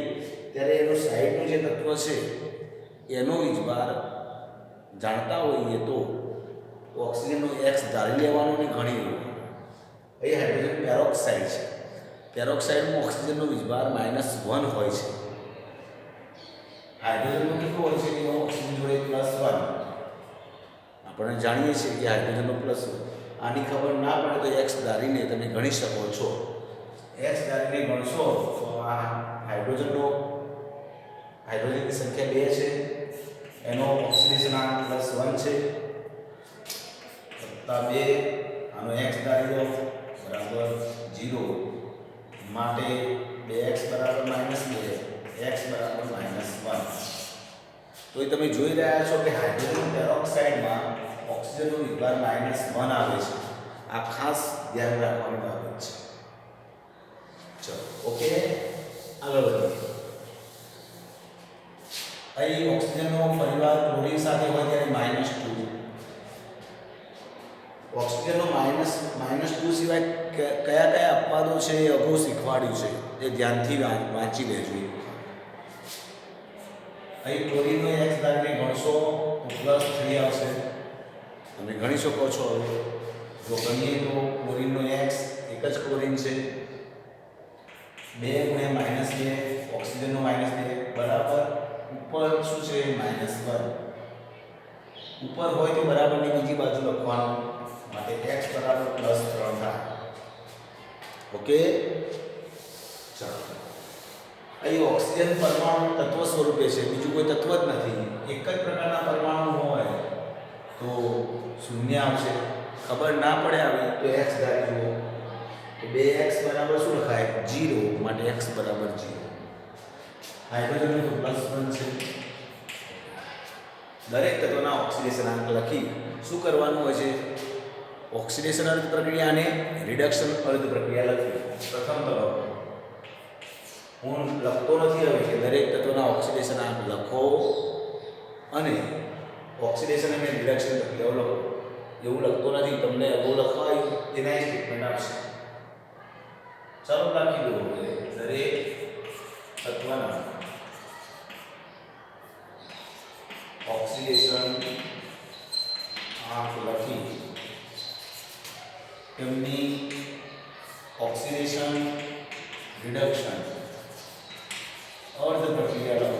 ત્યારે એનો સાઈડનું જે તત્વ છે એનો વીજભાર જાણતા હોઈએ તો ઓક્સિજનનો x ધારી લેવાનો અને ગણી લેવાનો. અહીં હાઇડ્રોજન પેરોક્સાઇડ છે. પેરોક્સાઇડમાં ઓક્સિજનનો વીજભાર -1 હોય છે. હાઇડ્રોજનનો કેટલો હોય છે? એનો ઓક્સિજન જોડે +1. આપણે જાણીએ છીએ કે હાઇડ્રોજનનો +1. આની ખબર ના પડે તો x ધારીને તમે ગણી શકો છો. x ધારીને ગણશો તો આ હાઇડ્રોજનની સંખ્યા 2 છે. એનો ઓક્સિડેશન આંક +1 છે. +2 આનો x ધારી લો બરાબર 0. માટે 2x બરાબર -2, x બરાબર -1. તો એ તમે જોઈ રહ્યા છો કે હાઇડ્રોજન પેરોક્સાઇડમાં ઓક્સિજનનો વીજભાર -1 આવે છે. આ ખાસ ધ્યાન રાખવાની બાબત છે. ચલો ઓકે, આગળ વધીએ. અહીં ઓક્સિજનનો પરિવાર ક્લોરીન સાથે હોય ત્યારે -2. ઓક્સિજનનો -2 સિવાય કયા કયા અપવાદો છે એ અગાઉ શીખવાડ્યું છે. એ ધ્યાનથી વાંચી લેજો. અહીં ક્લોરીનનો x ધારીને ગણશો તો +3 આવશે. તમે ગણી શકો છો. જો ગણીએ તો ક્લોરીનનો x એક જ ક્લોરીન છે. 2 ગુણ્યા -2 ઓક્સિજનનો -2 બરાબર ઉપર શું છે? -1. ઉપર હોય તો બરાબરની બીજી બાજુ લખવાનું. માટે x બરાબર +3 થાય. ઓકે, ચાલો. અહીં ઓક્સિજન પરમાણુ તત્વ સ્વરૂપે છે. બીજું કોઈ તત્વ જ નથી. એક જ પ્રકારના પરમાણુ હોય તો શૂન્ય આવશે. ખબર ના પડે આવી તો x ધારી જુઓ તો 2x બરાબર શું લખાય 0 માટે x બરાબર 0. હાઇડ્રોજનનું તો +1 છે. દરેક તત્વના ઓક્સિડેશનાંક લખી શું કરવાનું હોય છે? ઓક્સિડેશન અર્ધ પ્રક્રિયા અને રિડક્શન અર્ધ પ્રક્રિયા લખી. પ્રથમ તબક્કો હું લખતો નથી હવે કે દરેક તત્વના ઓક્સિડેશનાંક લખો અને ઓક્સિડેશન અને રિડક્શન પ્રક્રિયાઓ લખો. એવું લખતો નથી. તમને અગાઉ લખવાયું તેના સ્ટેટમેન્ટ આપશે. ચાલો લખી દો દરેક તત્વના ઓક્સિડેશન આંક લખી તેમની ઓક્સિડેશન રિડક્શન અર્ધ પ્રક્રિયા લખો.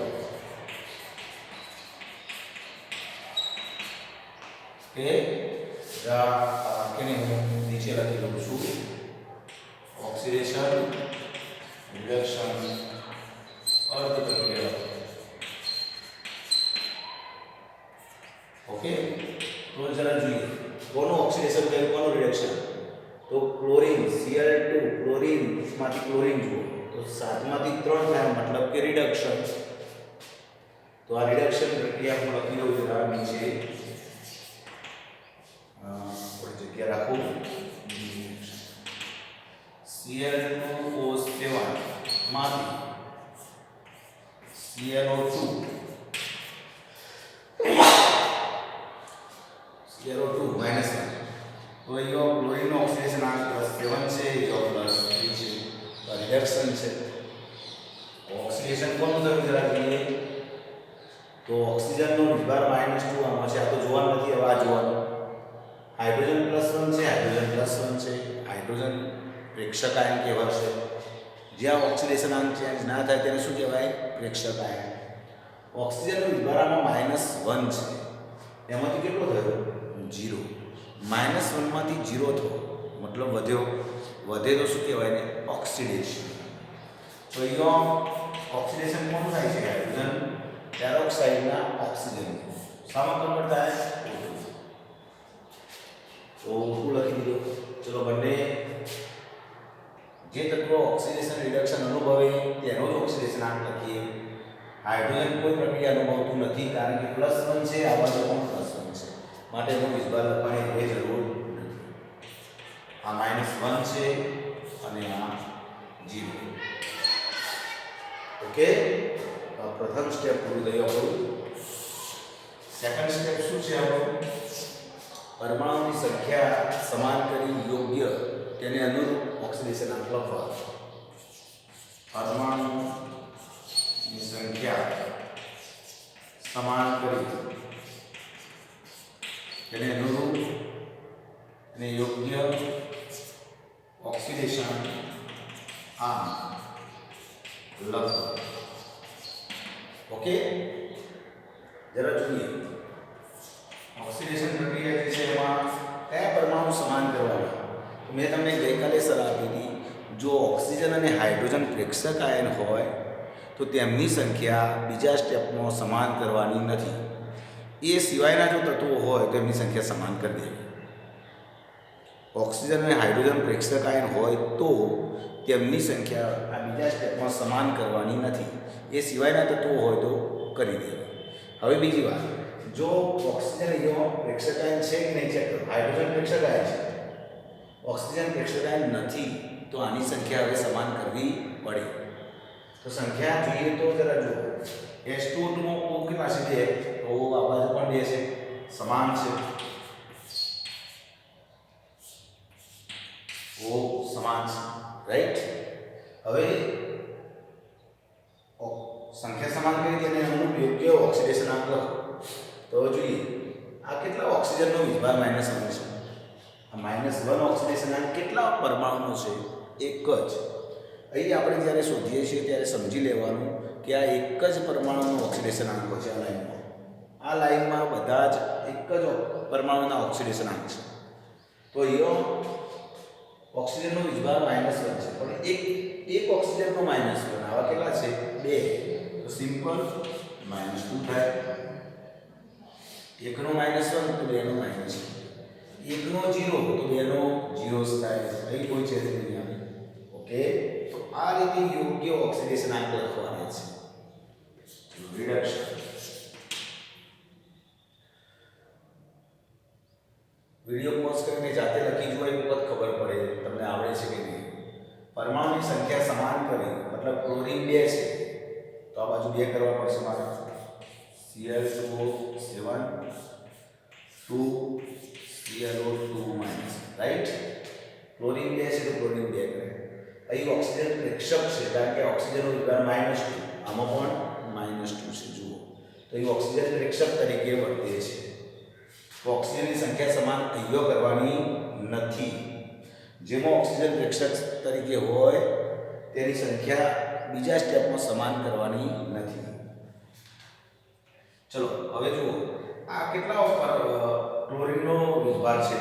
કે કેને હું નીચે લખી લઉં છું ઓક્સિડેશન રિડક્શન અર્ધ પ્રક્રિયા લખો. ઓકે, તો જરા જોઈએ કોનું ઓક્સિડેશન કે કોનું રિડક્શન. તો ક્લોરીન Cl2 ક્લોરીન માંથી ક્લોરીન જુઓ તો 7 માંથી 3 થાય મતલબ કે રિડક્શન. તો આ રિડક્શન પ્રક્રિયા હું લખી દઉં જરા નીચે થોડી જગ્યા રાખું. Cl2O7 માંથી ClO2 -1 તો અહીંયા ક્લોરીનનો ઓક્સિડેશન આંક +7 છે, અહીંયા +3 છે. તો રિડક્શન છે. ઓક્સિડેશન કોનું થયું જરા જોઈએ તો ઓક્સિજનનો વિભાર -2 આમાં છે. આ તો જોવાનું નથી, હવે આ જોવાનું. હાઇડ્રોજન +1 છે, હાઇડ્રોજન +1 છે. હાઇડ્રોજન પ્રેક્ષક આયન કહેવાશે. જ્યાં ઓક્સિડેશન આંક ચેન્જ ના થાય તેને શું કહેવાય? પ્રેક્ષક આયન. ઓક્સિજનનો વિભાર આમાં -1 છે. એમાંથી કેટલો થયો? 0. -1 માંથી 0 થયો મતલબ વધ્યો. વધે તો શું કહેવાય ને? ઓક્સિડેશન. તો અહીંયા ઓક્સિડેશન કોનું થાય છે? હાઇડ્રોજન પેરોક્સાઇડના ઓક્સિજન. શામાં કન્વર્ટ થાય? તો શું લખી દીધું? ચલો બંને જે તત્વો ઓક્સિડેશન રિડક્શન અનુભવે તેનો જ ઓક્સિડેશન આંક લખીએ. હાઇડ્રોજન કોઈ પ્રક્રિયા અનુભવતું નથી કારણ કે +1 છે, આ બાજુ પણ +1 છે. માટે એનો વિભાર લખવાની કોઈ જરૂર નથી. આ -1 છે અને આ 0. ઓકે, તો પ્રથમ સ્ટેપ પૂરું થયું આપણું. સેકન્ડ સ્ટેપ શું છે આપણું? પરમાણુની સંખ્યા સમાન કરી યોગ્ય તેને અનુરૂપ ઓક્સિડેશન આંક લખવા. પરમાણુની સંખ્યા સમાન કરી તેને અનુરૂપ અને યોગ્ય ઓક્સિડેશન આંક લખવા. ઓકે, જરા જોઈએ ઓક્સિડેશન પ્રક્રિયા જે છે એમાં કયા પરમાણુ સમાન કરવાના. મેં તમને ગઈકાલે સલાહ આપી હતી જો ઓક્સિજન અને હાઇડ્રોજન પ્રેક્ષક આયન હોય તો તેમની સંખ્યા બીજા સ્ટેપમાં સમાન કરવાની નથી. એ સિવાયના જો તત્વો હોય તો એમની સંખ્યા સમાન કરી દેવી. ઓક્સિજન અને હાઇડ્રોજન પ્રેક્ષક આયન હોય તો તેમની સંખ્યા આ બીજા સ્ટેપમાં સમાન કરવાની નથી. એ સિવાયના તત્વો હોય તો કરી દેવા. હવે બીજી વાત, જો ઓક્સિજન અહીંયા પ્રેક્ષક આયન છે કે નહીં ચેક કરો. હાઇડ્રોજન પ્રેક્ષક આયન છે, ઓક્સિજન પ્રેક્ષક આયન નથી, તો આની સંખ્યા હવે સમાન કરવી પડે. તો સંખ્યા જોઈએ તો જરા જુઓ H2O નો O કેટલા છે? 2. તો આ બાજુ પણ 2 છે, સમાન છે. O સમાન છે, રાઈટ. હવે સંખ્યા સમાન કરી તેને અનુરૂપ યોગ્ય ઓક્સિડેશન આંક લખો. તો જોઈએ આ કેટલા ઓક્સિજનનો વિભાર -1 છે. આ -1 ઓક્સિડેશન આંક કેટલા પરમાણુનો છે? એક જ. અહીં આપણે જ્યારે શોધીએ છીએ ત્યારે સમજી લેવાનું કે આ એક જ પરમાણુનો ઓક્સિડેશન આંક છે. આ લાઈનમાં બધા જ એક જ પરમાણુના ઓક્સિડેશન આંક છે. તો અહીંયા ઓક્સિજનનો વિભાર -1 છે પણ એક ઓક્સિજનનો -1 આવા કેટલા છે? 2. તો સિમ્પલ -2 થાય. એકનો -1 તો બેનો -1, એકનો 0 તો બેનો 0 થાય. અહીં કોઈ છે નહીં આવે. ઓકે, તો આ રીતે યોગ્ય ઓક્સિડેશન આંક લખવાના છે. રિડક્શન વિડિયો પોઝ કરીને જાતે લખી જુઓ, એક વખત ખબર પડે તમને આવડે છે કે નહીં. પરમાણુની સંખ્યા સમાન કરી, મતલબ ક્લોરીન 2 છે તો આ બાજુ 2 કરવા પડશે મારે. Cl2O 7 2 ClO2 right. ક્લોરીન 2 છે તો ક્લોરીન 2 કરે. અહીં ઓક્સિજન પ્રેક્ષક છે કારણ કે ઓક્સિજનનો વિભાગ -2, આમાં પણ -2 છે જુઓ. તો અહીં ઓક્સિજન પ્રેક્ષક તરીકે વર્તે છે. તો ઓક્સિજનની સંખ્યા સમાન અહીંયા કરવાની નથી. જેમાં ઓક્સિજન પ્રેક્ષક તરીકે હોય તેની સંખ્યા બીજા સ્ટેપમાં સમાન કરવાની નથી. ચલો હવે જુઓ, આ કેટલા ક્લોરીનનો વીજભાર છે?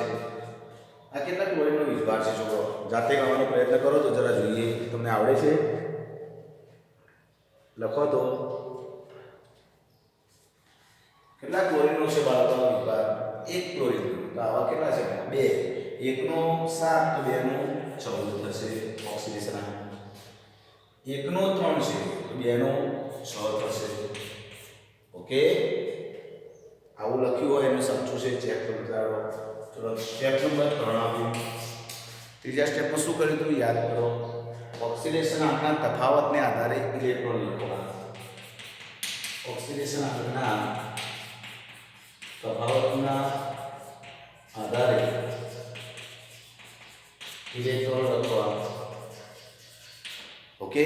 આ કેટલા ક્લોરીનનો વીજભાર છે? છોકરો જાતે ગણવાનો પ્રયત્ન કરો તો જરા જોઈએ, તમને આવડે છે? લખો તો કેટલા ક્લોરીનનો છે બાળકોનો વીજભાર? 1 ક્લોરીન. તો આવા કેટલા છે? 2. 1નો 7 તો 2નો 14 થશે ઓક્સિડેશન આંક. 1નો 3 છે તો 2નો 6 થશે. ઓકે, આવું લખ્યું હોય એનું સાચું છે ચેક કરો. ચલો સ્ટેપ નંબર 3 આવ્યું. ત્રીજા સ્ટેપમાં શું કર્યું હતું યાદ કરો. ઓક્સિડેશન આંકના તફાવતને આધારે ઇલેક્ટ્રોન લખવાના. ઓક્સિડેશન આંકના તફાવતના આધારે ઇલેક્ટ્રોન લખવા. ઓકે,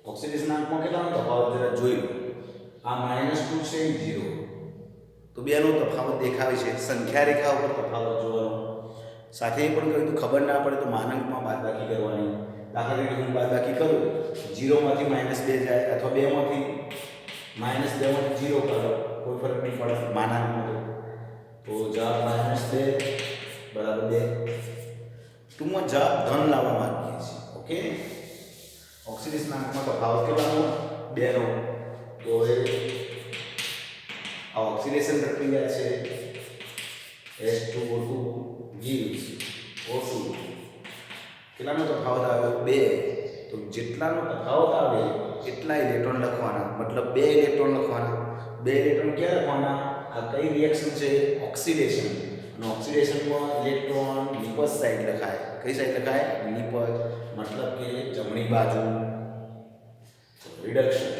ઓક્સિડેશન આંકમાં કેટલાનો તફાવત જરા જોઈ લો. આ -2 છે 0 તો બેનો તફાવત દેખાય છે. સંખ્યા રેખા ઉપર તફાવત જોવાનો. સાથે એ પણ કહ્યું ખબર ના પડે તો માનાંકમાં બાદબાકી કરવાની. દાખલા તરીકે હું બાદબાકી કરું 0 માંથી -2 જાય અથવા 2 માંથી -2 માંથી 0 કરો, કોઈ ફરક નહીં પડે માનાંકમાં. તો જવાબ -2 બરાબર 2. ટૂંકમાં જવાબ ધન લાવવા માંગીએ છીએ. ઓકે, ઓક્સિડેશન આંકમાં તફાવત કેટલાનો? 2 નો. તો એ આ ઓક્સિડેશન પ્રક્રિયા છે. H2O2 gives O2. કેટલાનો તફાવત આવે? 2. તો જેટલાનો તફાવત આવે એટલા ઇલેક્ટ્રોન લખવાના, મતલબ 2 ઇલેક્ટ્રોન લખવાના. 2 ઇલેક્ટ્રોન ક્યાં લખવાના? આ કઈ રિએક્શન છે? ઓક્સિડેશન. અને ઓક્સિડેશનમાં ઇલેક્ટ્રોન નિપજ સાઈડ લખાય. કઈ સાઈડ લખાય? નિપજ, મતલબ કે જમણી બાજુ. રિડક્શન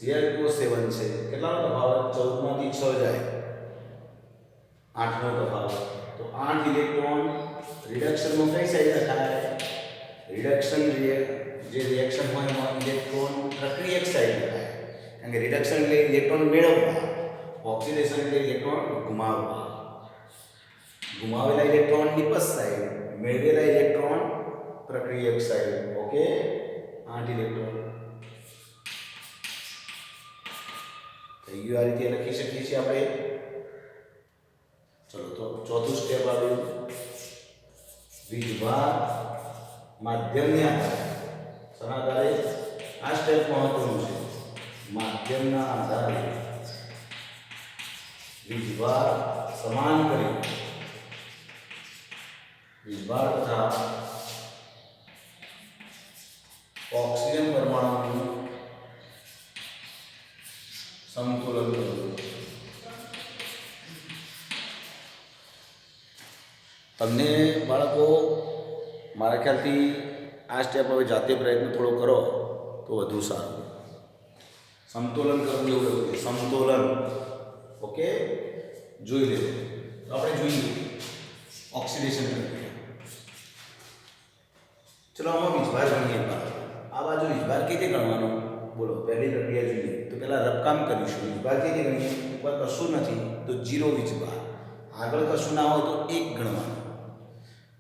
Cl2O 7 છે. કેટલાનો તફાવત? 14 માંથી 6 જાય 8 નો તફાવત. તો 8 ઇલેક્ટ્રોન રિડક્શનમાં કઈ સાઈડ લખાય? રિડક્શન જે રિએક્શન હોય એમાં ઇલેક્ટ્રોન પ્રક્રિયક સાઈડ લખાય. કારણ કે રિડક્શન એટલે ઇલેક્ટ્રોન મેળવવા, ઓક્સિડેશન એટલે ઇલેક્ટ્રોન ગુમાવવા. ગુમાવેલા ઇલેક્ટ્રોન નિપજ સાઈડ, મેળવેલા ઇલેક્ટ્રોન પ્રક્રિયક સાઈડ. ઓકે, 8 ઇલેક્ટ્રોન થઈ ગયું. આ રીતે લખી શકીએ છીએ આપણે. ચલો તો ચોથું સ્ટેપ આવ્યું. વીજભાર માધ્યમને આધારે. શેના આધારે? આ સ્ટેપ મહત્વનું છે. માધ્યમના આધારે વીજભાર સમાન કરી વીજભાર તથા ઓક્સિજન પરમાણુનું સમતુલન કરવું. તમને બાળકો મારા ખ્યાલથી આ સ્ટેપ હવે જાતે પ્રયત્ન થોડો કરો તો વધુ સારું. સમતુલન કરવું એવું છે. સમતુલન. ઓકે, જોઈ લેવું. તો આપણે જોઈએ ઓક્સિડેશન પ્રક્રિયા. ચલો આમાં વીજભાર ગણીએ. આ બાજુ વીજભાર કેવી રીતે ગણવાનો? બોલો, પહેલી પ્રક્રિયા જોઈએ તો પહેલાં રફકામ કરીશું. વીજભાર કેવી રીતે ગણીએ? ઉપર કશું નથી તો 0 વીજભાર. આગળ કશું ના હોય તો 1 ગણવાનું.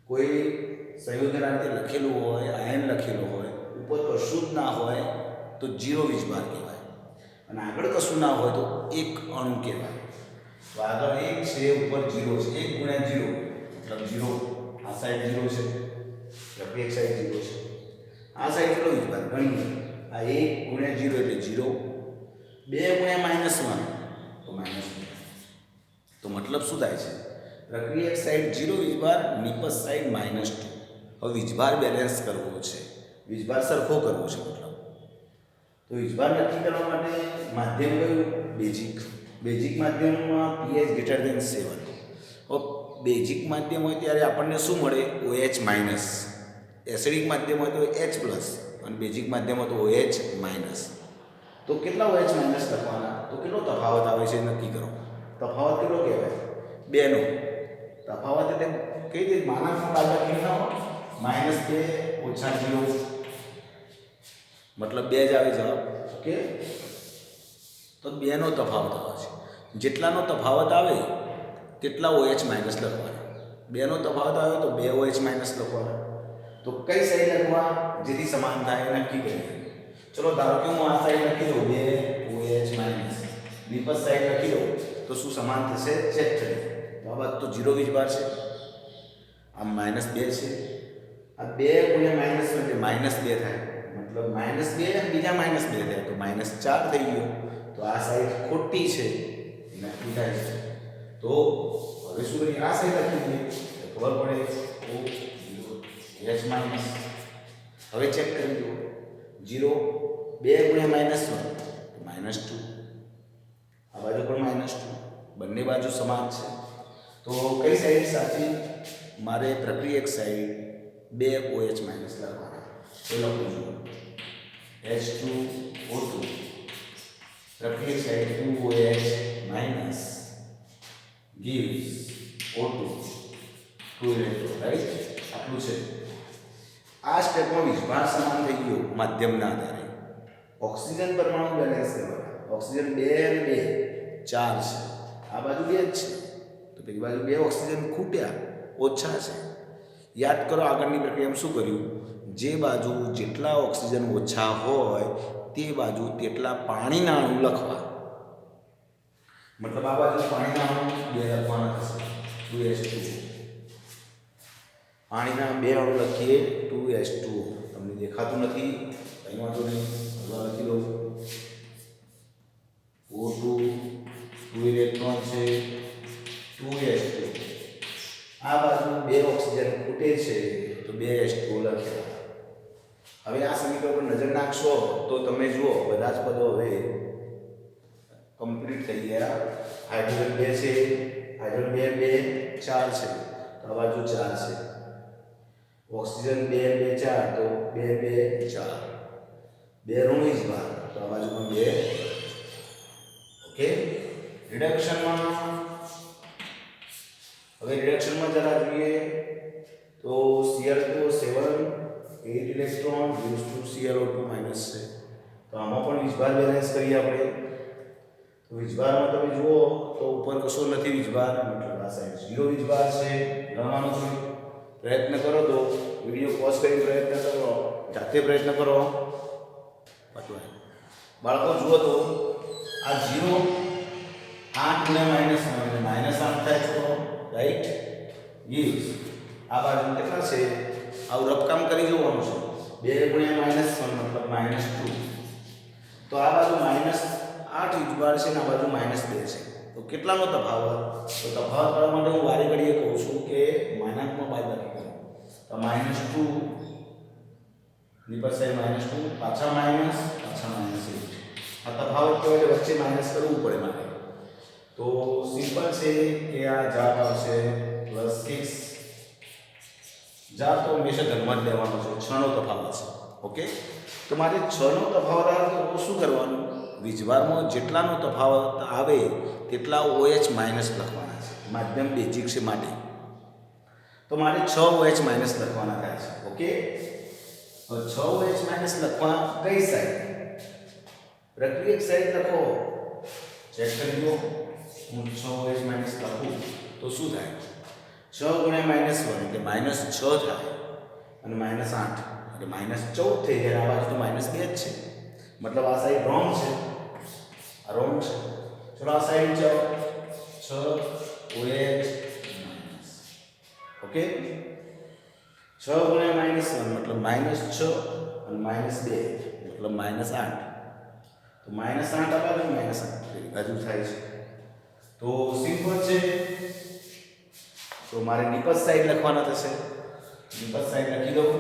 કોઈ સંયોજન આ રીતે લખેલું હોય, આયન લખેલું હોય, ઉપર કશું જ ના હોય તો 0 વીજભાર કહેવાય. અને આગળ કશું ના હોય તો 1 અણુ કહેવાય. તો આગળ 1 છે, ઉપર 0 છે. 1 ગુણ્યા 0 મતલબ 0. આ સાઈડ 0 છે, પ્રક્રિયક સાઈડ 0 છે. આ સાઈડ કેટલો વીજભાર ગણીએ? આ 1 ગુણ્યા 0 એટલે 0. 2 ગુણ્યા -1 તો -2. તો મતલબ શું થાય છે? પ્રક્રિયક સાઈડ 0 વીજભાર, નિપજ સાઈડ -2. હવે વીજભાર બેલેન્સ કરવો છે, વીજભાર સરખો કરવો છે મતલબ. તો વીજભાર નક્કી કરવા માટે માધ્યમ કયું? બેઝિક માધ્યમમાં pH > 7. હવે બેઝિક માધ્યમ હોય ત્યારે આપણને શું મળે? OH-. એસિડિક માધ્યમ હોય તો H+, અને બેઝિક માધ્યમ હોય તો OH-. તો કેટલા OH- લખવાના? તો કેટલો તફાવત આવે છે નક્કી કરો. તફાવત કેટલો કહેવાય? 2 નો તફાવત. એટલે કઈ રીતે માનાંકમાં બાદબાકી ના હોય? -2 - 0 મતલબ 2 જ આવે જવાબ. ઓકે, તો 2 નો તફાવત આવે છે. જેટલાનો તફાવત આવે તેટલા OH- લખવાના. 2 નો તફાવત આવે તો 2 OH- લખવાના. તો કઈ સાઈડ લખવા જેથી સમાન થાય નક્કી કરીએ. ચલો ધારો કે હું આ સાઈડ લખી દઉં 2 OH-, નિપજ સાઈડ લખી દઉં તો શું સમાન થશે ચેક કરીએ. તો આ બાદ તો 0 વીજભાર છે, આ -2 છે, આ 2 ગુણ્યા -1 એટલે -2 થાય. મતલબ -2 અને બીજા -2 થાય તો -4 થઈ ગયો. તો આ સાઈડ ખોટી છે નક્કી થાય છે. તો હવે શું કરીએ? આ સાઈડ લખી દઈએ તો ખબર પડે OH-. હવે ચેક કરી દો 0 2 ગુણ્યા -1 તો -2. આ બાજુ પણ -2. બંને બાજુ સમાન છે. તો કઈ સાઈડ સાચી? મારે પ્રક્રિયક સાઈડ 2 OH- લખવાના. તો લખું છું H2O2 પ્રક્રિયક side 2 OH- gives O2 2 electron, right? આટલું છે. આ સ્ટેપમાં વીજભાર સમાન થઈ ગયો માધ્યમના આધારે. ઓક્સિજન પરમાણુ બેલેન્સ કરવાના. ઓક્સિજન 2 અને 2 4 છે, આ બાજુ 2 જ છે, તો પેલી બાજુ 2 ઓક્સિજન ખૂટ્યા, ઓછા છે. યાદ કરો આગળની પ્રક્રિયામાં શું કર્યું? જે બાજુ જેટલા ઓક્સિજન ઓછા હોય તે બાજુ તેટલા પાણીના અણુ લખવા. મતલબ આ બાજુ પાણીના અણુ 2 લખવાના થશે 2H2O. પાણીના 2 અણુ લખીએ 2H2O. તમને દેખાતું નથી, કંઈ વાંધો નહીં, હળવા લખી દઉં. O2 2 ઇલેક્ટ્રોન છે, 2H2. આ બાજુ 2 ઓક્સિજન ખૂટે છે તો 2H2O લખ્યા. હવે આ સમીકરણ પર નજર નાખશો તો તમે જુઓ બધા જ પદો હવે કમ્પ્લીટ થઈ ગયા. હાઇડ્રોજન 2 છે, હાઇડ્રોજન 2 4 છે, તો આ બાજુ 4 છે. ઓક્સિજન 2 2 4 તો 2 2 4. 2 ઋણ વીજભાર તો આ બાજુ પણ 2. ઓકે, રિડક્શનમાં હવે રિડક્શનમાં જરા જોઈએ તો Cl2 7 8 electron gives to ClO2 minus છે. તો આમાં પણ વીજભાર બેલેન્સ કરીએ આપણે. તો વીજભારમાં તમે જુઓ તો ઉપર કશો નથી વીજભાર, મતલબ આ સાઈડ 0 વીજભાર છે. ગણવાનો છે, પ્રયત્ન કરો તો વિડિયો પોઝ કરી પ્રયત્ન કરો, જાતે પ્રયત્ન કરો. બાળકો જુઓ તો આ 0 8 ગુણ્યા -1 એટલે -8 થાય છે, રાઈટ? gives આ બાજુ કેટલા છે? આવું રફકામ કરી જોવાનું છે. 2 ગુણ્યા -1 મતલબ -2. તો આ બાજુ -8 વીજભાર છે ને આ બાજુ -2 છે. તો કેટલાનો તફાવત? તો તફાવત કરવા માટે હું વારે ઘડીએ કહું છું કે માનાંકમાં બાદબાકી કરો. તો -2 ની પાસે -2 પાછા માઈનસ પાછા -8. આ તફાવત કહેવાય એટલે વચ્ચે માઈનસ કરવું પડે મારે. તો સિમ્પલ છે કે આ જવાબ આવશે +6. જવાબ તો હંમેશા ધનમાં જ લેવાનો છે. 6 નો તફાવત છે. ઓકે, તો મારે 6 નો તફાવત આવે તો શું કરવાનું? વીજભારમાં જેટલાનો તફાવત આવે તેટલા OH- લખવાના છે. માધ્યમ બેઝિક છે માટે તો મારે 6 OH- લખવાના થાય છે. ઓકે, તો 6 OH- લખવા કઈ સાઈડ? પ્રક્રિયક સાઈડ લખો. ચેક કરી લો. હું 6 OH- લખું તો શું થાય? 6 ગુણ્યા -1 એટલે -6 થાય, અને -8 એટલે -14 થઈ જાય. આ બાજુ તો -2 જ છે, મતલબ આ સાઈડ રોંગ છે, આ રોંગ છે. ચલો આ સાઈડ જાઓ 6 OH-. ઓકે, 6 ગુણ્યા -1 મતલબ -6 અને -2 મતલબ -8. તો તો -8 આ બાજુ -8 પેલી બાજુ થાય છે. તો સિમ્પલ છે. તો મારે નિપજ સાઈડ લખવાના થશે. નિપજ સાઈડ લખી દઉં.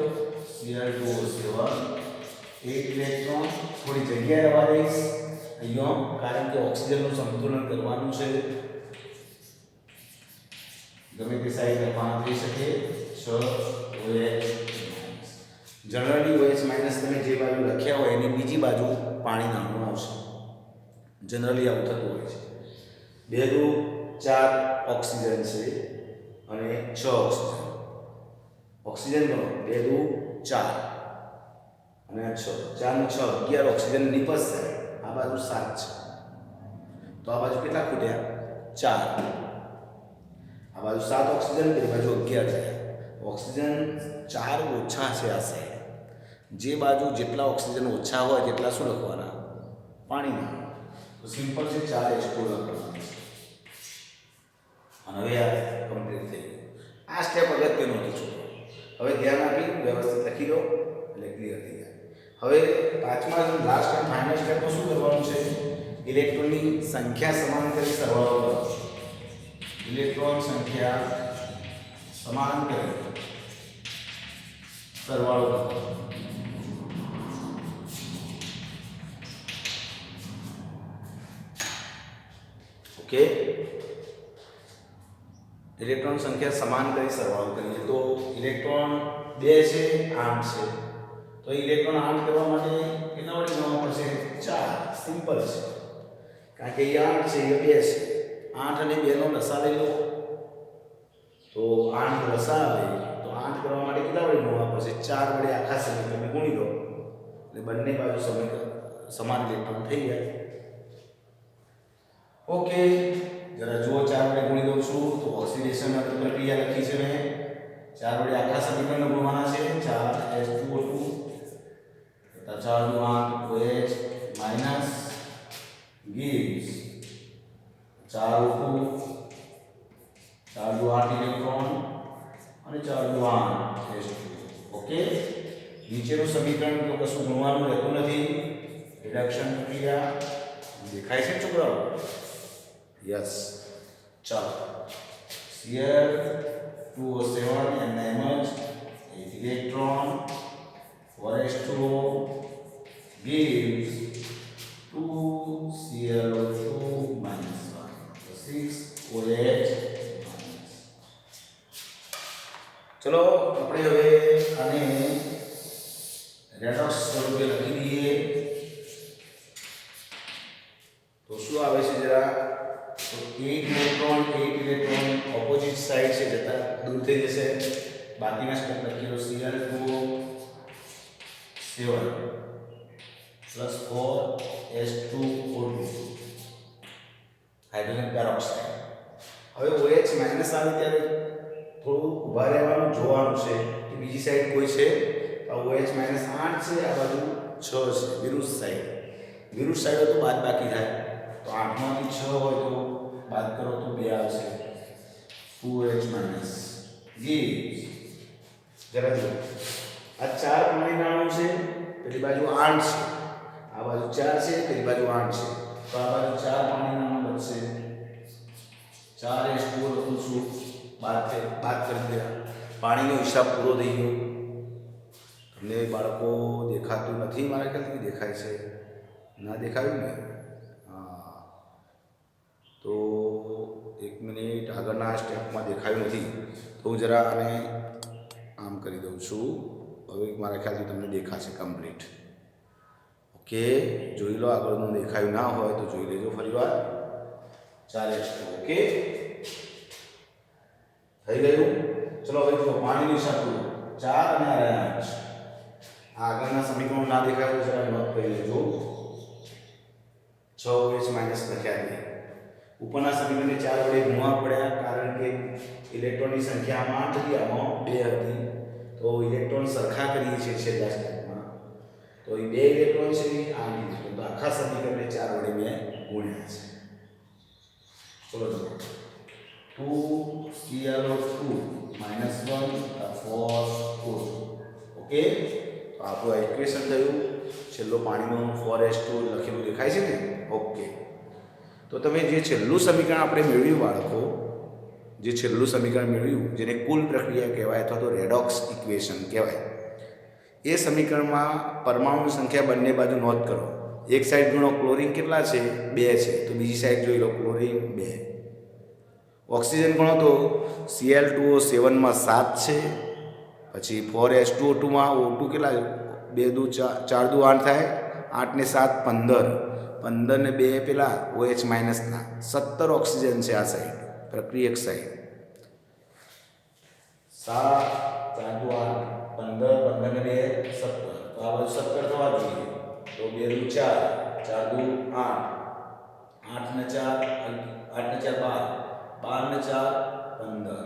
Cl2O7 8 electron. થોડી જગ્યા રહેવા દઈશ અહીંયા, કારણ કે ઓક્સિજનનું સંતુલન કરવાનું છે. ગમે તે સાઈડ લખવાના થઈ શકે. 6OH. જનરલી OH માઇનસ તમે જે બાજુ લખ્યા હોય એની બીજી બાજુ પાણી નાખવાનું આવશે. જનરલી આવું થતું હોય છે. 2 દુ 4 ઓક્સિજન છે અને 6 ઓક્સિજન. ઓક્સિજન ગણો 2 દુ 4 અને 6 4 ને 6 11 ઓક્સિજન નિપજ થાય. આ બાજુ 7 છે. તો આ બાજુ કેટલા ખૂટ્યા? 4. આ બાજુ 7 ઓક્સિજન, પેલી બાજુ 11 થયા. ઓક્સિજન 4 ઓછા છે આ સાઈડ. જે બાજુ જેટલા ઓક્સિજન ઓછા હોય તેટલા શું લખવાના? પાણીના. તો સિમ્પલ છે 4H2 લખવાનું છે. અને હવે આ કમ્પ્લીટ થઈ ગયું. આ સ્ટેપ અગત્યનો હતો છોકરો. હવે ધ્યાન આપી વ્યવસ્થિત લખી દો એટલે ક્લિયર થઈ જાય. હવે પાંચમા લાસ્ટ એન્ડ ફાઇનલ સ્ટેપમાં શું કરવાનું છે? ઇલેક્ટ્રોનની સંખ્યા સમાન કરી સરવાળો કરવાનો. ઇલેક્ટ્રોન સંખ્યા સમાન કરી સરવાળો કરવાનો. ઓકે, ઇલેક્ટ્રોન સંખ્યા સમાન કરી સરવાળો કરીએ તો ઇલેક્ટ્રોન 2 છે 8 છે. તો ઇલેક્ટ્રોન 8 કરવા માટે કેટલા વડે ગુણવા પડશે? 4. સિમ્પલ છે, કારણ કે અહીંયા 8 છે, અહીંયા 2 છે. 8 અને 2 નો લસા લઈ લો. તો 8 લસા આવે તો 8 કરવા માટે કેટલા વડે ગુણવા પડશે? 4 વડે આખા સમીકરણને ગુણી દો એટલે બંને બાજુ સમાન ઇલેક્ટ્રોન થઈ જાય. ઓકે, જરા જુઓ 4 વડે ગુણી દઉં છું તો ઓક્સિડેશન પ્રક્રિયા લખી છે મેં. 4 વડે આખા સમીકરણને ગુણવાના છે. 4H2O2 4 દુ 8 OH માઇનસ gives 4O2 4 દુ 8 ઇલેક્ટ્રોન અને 4 દુ 8 H2. ઓકે, નીચેનું સમીકરણ તો કશું ગુણવાનું રહેતું નથી. રિડક્શન પ્રક્રિયા દેખાય છે છોકરાઓ? યસ. ચાલો, Cl2O7 એમના એમ જ 8 electron 4H2O gives 2Cl2 minus 1 so 6OH. ચલો આપણે હવે આને રેડોક્સ સ્વરૂપે લખી દઈએ તો શું આવે છે જરા? તો 8 ઇલેક્ટ્રોન ઓપોઝિટ સાઈડ છે જતા દૂર થઈ જશે. બાકીના સ્ટેપ લખીએ તો Cl2O7 plus 4H2O2 hydrogen peroxide. હવે OH માઇનસ આવે ત્યારે થોડું ઊભા રહેવાનું જોવાનું છે કે બીજી સાઈડ કોઈ છે. તો OH માઇનસ 8 છે, આ બાજુ 6 છે, વિરુદ્ધ સાઈડ. વિરુદ્ધ સાઈડ હોય તો બાદ બાકી થાય. તો 8 માંથી 6 હોય તો બાદ કરો તો 2 આવશે. 2H માઇનસ gives જરા જો આ 4 પાણીનાણું છે, પેલી બાજુ 8 છે, આ બાજુ 4 છે, પેલી બાજુ 8 છે. તો આ બાજુ 4 પાણીનાણું બનશે. 4H2O લખું છું, બાદ કરી દેવા. પાણીનો હિસાબ પૂરો થઈ ગયો. તમને બાળકો દેખાતું નથી? મારા ખ્યાલથી દેખાય છે. ના દેખાયું ને? હા, તો 1 મિનિટ, આગળના સ્ટેપમાં દેખાયું નથી તો હું જરા આને આમ કરી દઉં છું. હવે મારા ખ્યાલથી તમને દેખાશે કમ્પ્લીટ. ઓકે, જોઈ લો. આગળનું દેખાયું ના હોય તો જોઈ લેજો ફરીવાર. 4H2. ઓકે, થઈ ગયું. ચલો હવે જો પાણીનું હિસાબ કરો. 4 અને 8. આગળના સમીકરણો ના દેખાય તો જરા નોટ કરી લેજો. 6OH માઇનસ લખ્યા છે. ઉપરના સમીકરણને 4 વડે ગુણવા પડ્યા કારણ કે ઇલેક્ટ્રોનની સંખ્યા આમાં 8 હતી, આમાં 2 હતી. તો ઇલેક્ટ્રોન સરખા કરીએ છીએ છેલ્લા સ્ટેપમાં. તો એ 2 ઇલેક્ટ્રોન છે, 8 ઇલેક્ટ્રોન. તો આખા સમીકરણને 4 વડે મેં ગુણ્યા છે. ચલો જો 2Cl2 minus 1 4O2. ઓકે, તો આપણું ઇક્વેશન થયું. છેલ્લો પાણીનો 4s2 લખેલું દેખાય છે ને? ઓકે. તો તમે જે છેલ્લું સમીકરણ આપણે મેળવ્યું બાળકો, જે છેલ્લું સમીકરણ મેળવ્યું, જેને કુલ પ્રક્રિયા કહેવાય અથવા તો રેડોક્સ ઇક્વેશન કહેવાય, એ સમીકરણમાં પરમાણુની સંખ્યા બંને બાજુ નોંધ કરો. એક સાઈડ ગણો ક્લોરીન કેટલા છે? 2 છે, તો બીજી સાઈડ જોઈ લો ક્લોરીન 2. ઓક્સિજન ગણો તો Cl2O 7માં 7 છે, પછી 4s2O2માં O2 કેટલા છે? 2 દુ 4 દુ 8 થાય, 8 ને 7 15, 15 ને 2 પેલા OH માઇનસના 17 ઓક્સિજન છે આ સાઈડ, પ્રક્રિયક સાઈડ. 7 4 દુ 8 15, 15 ને 2 17, તો આ બાજુ 17 થવા જોઈએ. તો 2 દુ 4, 4 દુ 8, 8 ને 4 8 ને 4 12, 12 ને 4 15.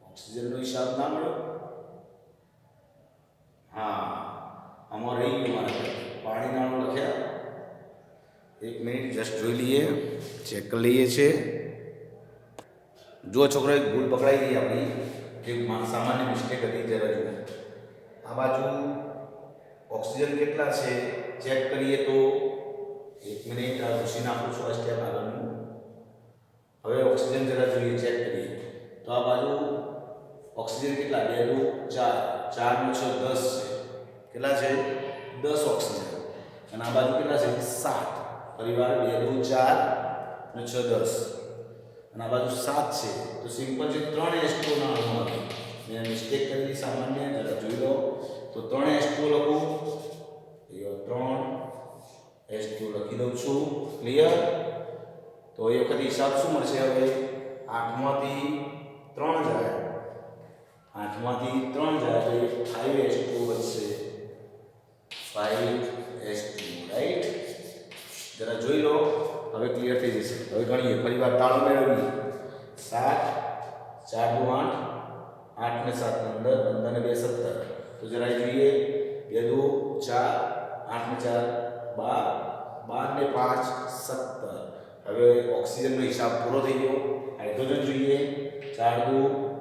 ઓક્સિજનનો હિસાબ ના મળ્યો? હા, આમાં રહી ગયું મારે પાણીના લખ્યા. 1 મિનિટ જસ્ટ જોઈ લઈએ, ચેક કરી લઈએ છે. જો છોકરો એક ભૂલ પકડાઈ ગઈ આપણી, એક સામાન્ય મિસ્ટેક હતી, જરા જુઓ. આ બાજુ ઓક્સિજન કેટલા છે ચેક કરીએ તો 1 મિનિટ આ ઘૂસી નાખું છું આ સ્ટેપ આગળનું. હવે ઓક્સિજન જરા જોઈએ, ચેક કરીએ તો આ બાજુ ઓક્સિજન કેટલા? 2 દુ 4, 4 ને 6 10 છે. કેટલા છે? 10 ઓક્સિજન. અને આ બાજુ કેટલા છે? 7. પરિવાર 2 દુ 4 અને 6 10, અને આ બાજુ 7 છે. તો સિમ્પલ છે, 3s2 ના અણુ આવે. મેં મિસ્ટેક કરી સામાન્ય, જરા જોઈ લો. તો 3s2 લખું, 3s2 લખી દઉં છું. ક્લિયર? તો એ વખત હિસાબ શું મળશે? હવે 8 માંથી 3 જાય, 8 માંથી 3 જાય તો 5s2 બનશે. 5s2, right? જરા જોઈ લો, હવે ક્લિયર થઈ જશે. હવે ગણીએ, ફરીવાર તાળું મેળવીએ. 7 4 દુ 8, 8 ને 7 15, 15 ને 2 17. તો જરા જોઈએ, 2 દુ 4, 8 ને 4 12, 12 ને 5 17. હવે ઓક્સિજનનો હિસાબ પૂરો થઈ ગયો. હાઇડ્રોજન જોઈએ, 4 દુ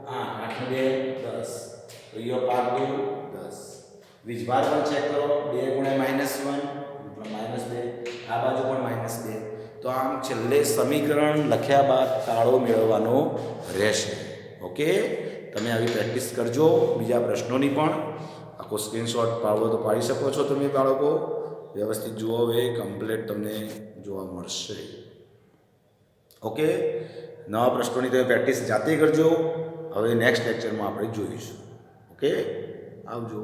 8, 8 ને 2 10, તો યો 5 દુ 10. વીજભાર પણ ચેક કરો, 2 ગુણ્યા -1 મતલબ -2, આ બાજુ પણ -2. તો આમ છેલ્લે સમીકરણ લખ્યા બાદ તાળો મેળવવાનો રહેશે. ઓકે, તમે આવી પ્રેક્ટિસ કરજો. બીજા પ્રશ્નોની પણ આખો સ્ક્રીનશોટ પાડવો તો પાડી શકો છો તમે બાળકો. વ્યવસ્થિત જુઓ, હવે કમ્પ્લીટ તમને જોવા મળશે. ઓકે, નવા પ્રશ્નોની તમે પ્રેક્ટિસ જાતે કરજો. હવે નેક્સ્ટ લેક્ચરમાં આપણે જોઈશું. ઓકે, આવજો.